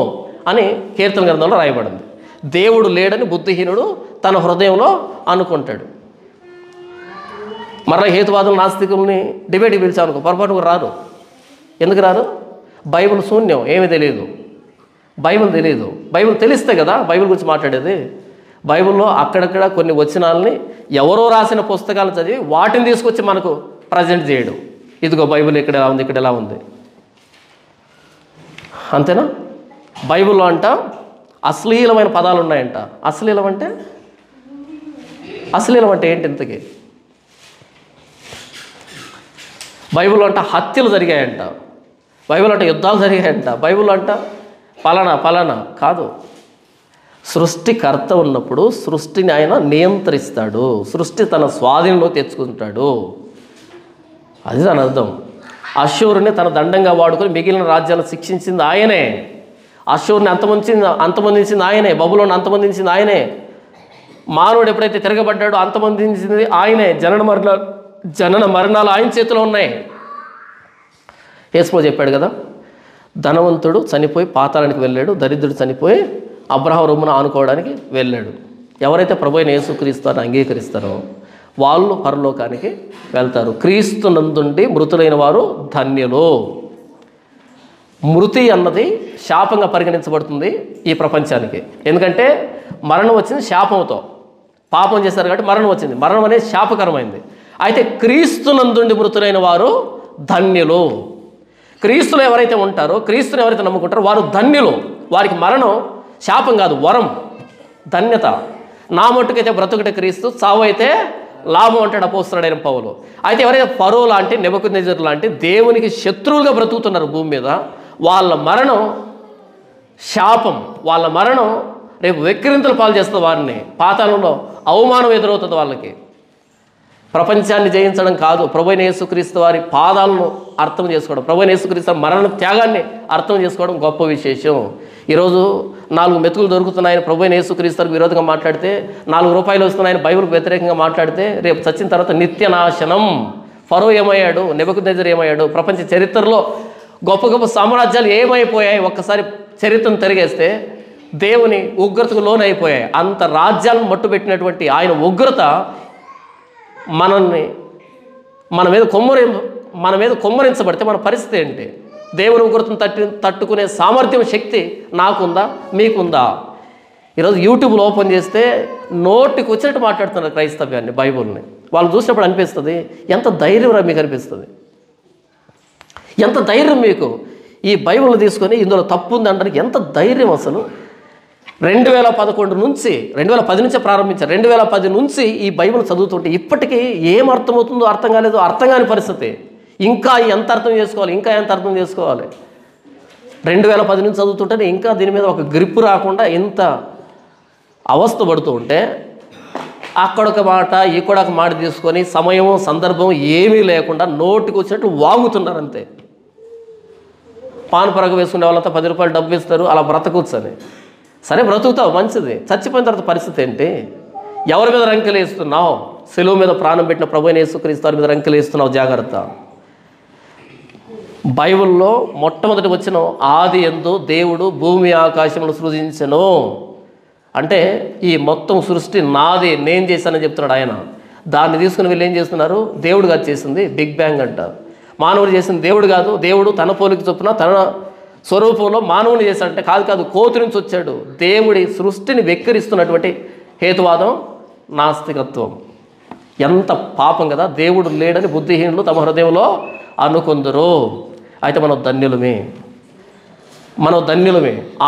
అని కీర్తన గ్రంథంలో రాయబడింది. దేవుడు లేడని బుద్ధిహీనుడు తన హృదయంలో అనుకుంటాడు. మరలా హేతువాదులు నాస్తికుల్ని డిబేట్కి పిలిచామనుకో పొరపాటుకు రారు. ఎందుకు రారు? బైబిల్ శూన్యం, ఏమీ తెలియదు. బైబిల్ తెలియదు. బైబిల్ తెలిస్తే కదా బైబిల్ గురించి మాట్లాడేది. బైబిల్లో అక్కడక్కడ కొన్ని వచనాలని ఎవరో రాసిన పుస్తకాలు చదివి వాటిని తీసుకొచ్చి మనకు ప్రజెంట్ చేయడం. ఇదిగో బైబిల్ ఇక్కడ ఎలా ఉంది, ఇక్కడ ఎలా ఉంది, అంతేనా? బైబిల్లో అంట అశ్లీలమైన పదాలు ఉన్నాయంట. అశ్లీలం అంటే ఏంటి ఇంతకీ? బైబిల్లో అంట హత్యలు జరిగాయంట, బైబిల్ అంట యుద్ధాలు జరిగాయంట, బైబిల్ అంట ఫలానా కాదు. సృష్టికర్త ఉన్నప్పుడు సృష్టిని ఆయన నియంత్రిస్తాడు, సృష్టి తన స్వాధీనంలో తెచ్చుకుంటాడు. అది దాని అర్థం. అష్షూరుని తన దండంగా వాడుకొని మిగిలిన రాజ్యాలను శిక్షించింది ఆయనే. అష్షూరుని అంతమొందించింది ఆయనే. బబులోని అంతమొందించింది ఆయనే. మానవుడు ఎప్పుడైతే తిరగబడ్డాడో అంతమొందించింది ఆయనే. జనన మరణాలు ఆయన చేతిలో ఉన్నాయి. యేసు చెప్పాడు కదా, ధనవంతుడు చనిపోయి పాతాళానికి వెళ్ళాడు, దరిద్రుడు చనిపోయి అబ్రహాము రొమ్మున ఆనుకోవడానికి వెళ్ళాడు. ఎవరైతే ప్రభువైన యేసుక్రీస్తుని అంగీకరిస్తారో వాళ్ళు పరలోకానికి వెళ్తారు. క్రీస్తునందుండి మృతులైన వారు ధన్యులు. మృతి అన్నది శాపంగా పరిగణించబడుతుంది ఈ ప్రపంచానికి. ఎందుకంటే మరణం వచ్చింది శాపంతో, పాపం చేశారు కాబట్టి మరణం వచ్చింది. మరణం అనేది శాపకరమైంది. అయితే క్రీస్తునందుండి మృతులైన వారు ధన్యులు. క్రీస్తులు ఎవరైతే ఉంటారో, క్రీస్తుని ఎవరైతే నమ్ముకుంటారో వారు ధన్యులు. వారికి మరణం శాపం కాదు, వరం, ధన్యత. నా మట్టుకైతే బ్రతుకుటే క్రీస్తు, చావు అయితే లాభం అంటాడు అపోస్తలుడైన పౌలు. అయితే ఎవరైతే ఫరో లాంటి, నెబుకద్నెజరు లాంటి దేవునికి శత్రువులుగా బ్రతుకుతున్నారు భూమి మీద, వాళ్ళ మరణం శాపం. వాళ్ళ మరణం రేపు వెక్కిరింతలు పాలు చేస్తుంది. వారిని పాతాళంలో అవమానం ఎదురవుతుంది వాళ్ళకి. ప్రపంచాన్ని జయించడం కాదు, ప్రభువైన యేసుక్రీస్తు వారి పాదాలను అర్థం చేసుకోవడం, ప్రభువైన యేసుక్రీస్తు మరణ త్యాగాన్ని అర్థం చేసుకోవడం గొప్ప విశేషం. ఈరోజు 4 మెతుకులు దొరుకుతున్నాయని ప్రభువైన యేసుక్రీస్తుకు విరోధంగా మాట్లాడితే, 4 రూపాయలు వస్తున్నాయని బైబిల్కి వ్యతిరేకంగా మాట్లాడితే రేపు చచ్చిన తర్వాత నిత్యనాశనం. ఫరో ఏమయ్యాడు, నెబుకద్నెజరు ఏమయ్యాడు, ప్రపంచ చరిత్రలో గొప్ప గొప్ప సామ్రాజ్యాలు ఏమైపోయాయి ఒక్కసారి చరిత్రను తిరిగేస్తే దేవుని ఉగ్రతకు లోనైపోయాయి. అంత రాజ్యాలను మట్టుబెట్టినటువంటి ఆయన ఉగ్రత మన మీద కొమ్మరించబడితే మన పరిస్థితి ఏంటి? దేవుని ఉగ్రతను తట్టుకునే సామర్థ్యం, శక్తి నాకుందా, మీకుందా? ఈరోజు యూట్యూబ్లో ఓపెన్ చేస్తే నోటికి వచ్చినట్టు మాట్లాడుతున్నారు క్రైస్తవ్యాన్ని, బైబుల్ని. వాళ్ళు చూసినప్పుడు అనిపిస్తుంది, ఎంత ధైర్యం రా మీకు అనిపిస్తుంది. ఎంత ధైర్యం మీకు ఈ బైబిల్ తీసుకొని ఇందులో తప్పు ఉంది అనడానికి ఎంత ధైర్యం అసలు. 2011 నుంచి 2010 నుంచే ప్రారంభించారు. 2010 నుంచి ఈ బైబిల్ చదువుతుంటే ఇప్పటికీ ఏం అర్థమవుతుందో అర్థం కాలేదు, అర్థం కాని పరిస్థితి. ఇంకా ఎంత అర్థం చేసుకోవాలి, 2010 నుంచి చదువుతుంటే ఇంకా దీని మీద ఒక గ్రిప్ రాకుండా ఎంత అవస్థ పడుతూ ఉంటే, అక్కడొక మాట ఇక్కడొక మాట తీసుకొని సమయం సందర్భం ఏమీ లేకుండా నోటికి వచ్చినట్టు వాగుతున్నారు అంతే. పాన్ పరగ వేసుకునే వాళ్ళంతా 10 రూపాయలు డబ్బు ఇస్తారు, అలా బ్రతకూర్చని. సరే బ్రతుకుతావు, మంచిది. చచ్చిపోయిన తర్వాత పరిస్థితి ఏంటి? ఎవరి మీద రంకెలు వేస్తున్నావు? సెలువు మీద ప్రాణం పెట్టిన ప్రభువైన యేసుక్రీస్తు మీద రంకెలు వేస్తున్నావు, జాగ్రత్త. బైబిల్లో మొట్టమొదటి వచ్చిన ఆది యందు దేవుడు భూమి ఆకాశములను సృజించెను అంటే ఈ మొత్తం సృష్టి నాది, నేను చేశానని చెప్తున్నాడు ఆయన. దాన్ని తీసుకుని వీళ్ళు ఏం చేస్తున్నారు? దేవుడు కాదు చేసింది, బిగ్ బ్యాంగ్ అంట. మానవుడు చేసింది దేవుడు కాదు, దేవుడు తన పోలిక చొప్పున తన స్వరూపంలో మానవుని చేశాడంటే కాదు, కోతి నుంచి వచ్చాడు. దేవుడి సృష్టిని వెక్కిరిస్తున్నటువంటి హేతువాదం నాస్తికత్వం. ఎంత పాపం కదా! దేవుడు లేడని బుద్ధిహీనులు తమ హృదయంలో అనుకొందురు. అయితే మనం ధన్యులమే.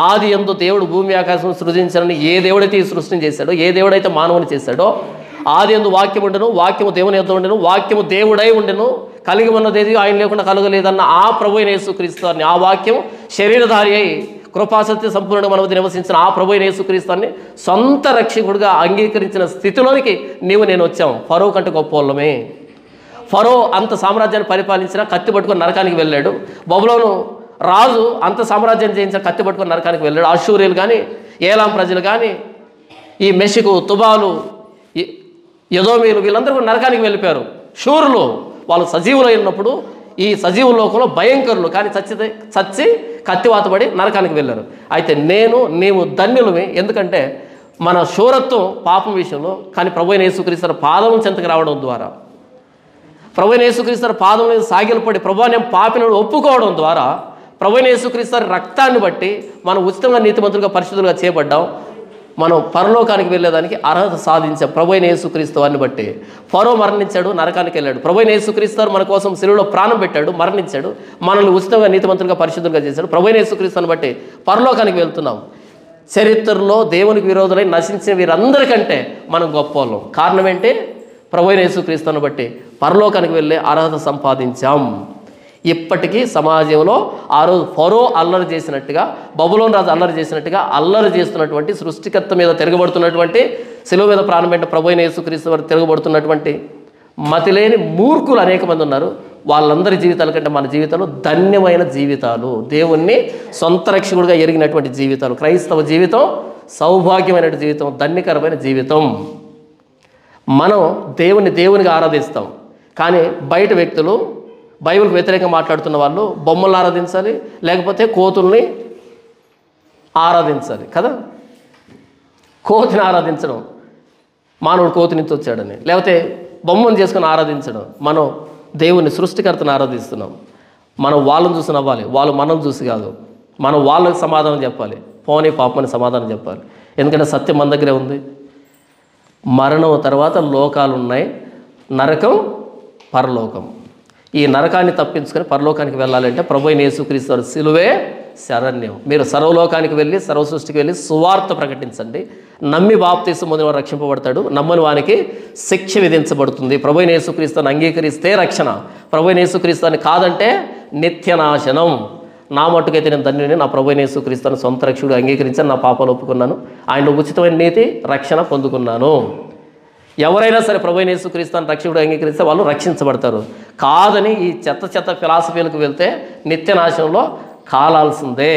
ఆది యందు దేవుడు భూమి ఆకాశం సృజించాలని ఏ దేవుడైతే ఈ సృష్టిని చేశాడో, ఏ దేవుడైతే మానవుని చేశాడో, ఆది యందు వాక్యం ఉండెను, వాక్యము దేవుని యొద్ద ఉండెను, వాక్యము దేవుడై ఉండెను, కలిగి ఉన్నదేది ఆయన లేకుండా కలగలేదన్న ఆ ప్రభువైన యేసుక్రీస్తుని, ఆ వాక్యం శరీరధారి అయి కృపాసత్య సంపూర్ణంగా మన వద్ద నివసించిన ఆ ప్రభువైన యేసుక్రీస్తుని సొంత రక్షకుడిగా అంగీకరించిన స్థితిలోనికి నేను వచ్చాం. ఫరో కంటే గొప్ప వాళ్ళమే. ఫరో అంత సామ్రాజ్యాన్ని పరిపాలించిన, కత్తి పట్టుకొని నరకానికి వెళ్ళాడు. బబులోను రాజు అంత సామ్రాజ్యం జయించిన కత్తి పట్టుకొని నరకానికి వెళ్ళాడు. అష్షూరీయులు కానీ, ఏలాం ప్రజలు కానీ, ఈ మెషికు, తుబాలు, యదోమీలు వీళ్ళందరూ కూడా నరకానికి వెళ్ళిపోయారు. శూరులు వాళ్ళు సజీవులు అయినప్పుడు ఈ సజీవ లోకంలో భయంకరులు, కానీ చచ్చి కత్తివాతపడి నరకానికి వెళ్ళారు. అయితే నీవు ధన్యులమే. ఎందుకంటే మన శూరత్వం పాపం విషయంలో, కానీ ప్రభువైన యేసుక్రీస్తు పాదం చెంతకు రావడం ద్వారా, ప్రభువైన యేసుక్రీస్తు పాదం మీద సాగిలపడి ప్రభువా నేను పాపిని ఒప్పుకోవడం ద్వారా, ప్రభువైన యేసుక్రీస్తు రక్తాన్ని బట్టి మనం ఉచితంగా నీతిమంతులుగా పరిశుద్ధులుగా చేయబడ్డాం. మనం పరలోకానికి వెళ్ళేదానికి అర్హత సాధించాం ప్రభువైన యేసుక్రీస్తు వారిని బట్టి. ఫరో మరణించాడు, నరకానికి వెళ్ళాడు. ప్రభువైన యేసుక్రీస్తు మన కోసం శిలువలో ప్రాణం పెట్టాడు, మరణించాడు, మనల్ని ఉచితంగా నీతిమంతులుగా పరిశుద్ధులుగా చేశాడు. ప్రభువైన యేసుక్రీస్తుని బట్టి పరలోకానికి వెళ్తున్నాం. చరిత్రలో దేవునికి విరోధులై నశించిన వీరందరికంటే మనం గొప్పవాళ్ళం. కారణం ఏంటి? ప్రభువైన యేసుక్రీస్తుని బట్టి పరలోకానికి వెళ్ళే అర్హత సంపాదించాం. ఇప్పటికీ సమాజంలో ఆ రోజు ఫరో అల్లరి చేసినట్టుగా, బబులోను రాజు అల్లరి చేసినట్టుగా అల్లరి చేస్తున్నటువంటి, సృష్టికర్త మీద తిరగబడుతున్నటువంటి, శిలువ మీద ప్రాణం పెట్టిన ప్రభువైన యేసుక్రీస్తు వారు తిరగబడుతున్నటువంటి మతిలేని మూర్ఖులు అనేక మంది ఉన్నారు. వాళ్ళందరి జీవితాల కంటే మన జీవితాలు ధన్యమైన జీవితాలు, దేవుణ్ణి సొంత రక్షకుడిగా ఎరిగినటువంటి జీవితాలు. క్రైస్తవ జీవితం సౌభాగ్యమైన జీవితం, ధన్యకరమైన జీవితం. మనం దేవునిగా ఆరాధిస్తాం. కానీ బయట వ్యక్తులు, బైబిల్కి వ్యతిరేకంగా మాట్లాడుతున్న వాళ్ళు బొమ్మలను ఆరాధించాలి, లేకపోతే కోతుల్ని ఆరాధించాలి కదా. కోతిని ఆరాధించడం, మానవుడు కోతి నుంచి వచ్చాడని, లేకపోతే బొమ్మను చేసుకుని ఆరాధించడం. మనం దేవుని సృష్టికర్తను ఆరాధిస్తున్నాం. మనం వాళ్ళని చూసి నవ్వాలి, వాళ్ళు మనం చూసి కాదు. మనం వాళ్ళకి సమాధానం చెప్పాలి, పోనీ పాపమని సమాధానం చెప్పాలి. ఎందుకంటే సత్యం మన దగ్గరే ఉంది. మరణం తర్వాత లోకాలు ఉన్నాయి, నరకం, పరలోకం. ఈ నరకాన్ని తప్పించుకొని పరలోకానికి వెళ్ళాలంటే ప్రభువైన యేసుక్రీస్తు శిలువే శరణ్యం. మీరు సర్వలోకానికి వెళ్ళి, సర్వ సృష్టికి వెళ్ళి సువార్త ప్రకటించండి. నమ్మి బాప్తీసం పొందిన వాడు రక్షింపబడతాడు, నమ్మని వానికి శిక్ష విధించబడుతుంది. ప్రభువైన యేసుక్రీస్తుని అంగీకరిస్తే రక్షణ, ప్రభువైన యేసుక్రీస్తుని కాదంటే నిత్యనాశనం. నా మట్టుకైతే నేను ధన్యుని, నా ప్రభువైన యేసుక్రీస్తుని సొంత రక్షకుడు అంగీకరించాను, నా పాపాలు ఒప్పుకున్నాను, ఆయన ఉచితమైన నీతి రక్షణ పొందుకున్నాను. ఎవరైనా సరే ప్రభువైన యేసుక్రీస్తుని రక్షకుడు అంగీకరిస్తే వాళ్ళు రక్షించబడతారు. కాదని ఈ చెత్త ఫిలాసఫీలకు వెళ్తే నిత్యనాశనంలో కాలాల్సిందే.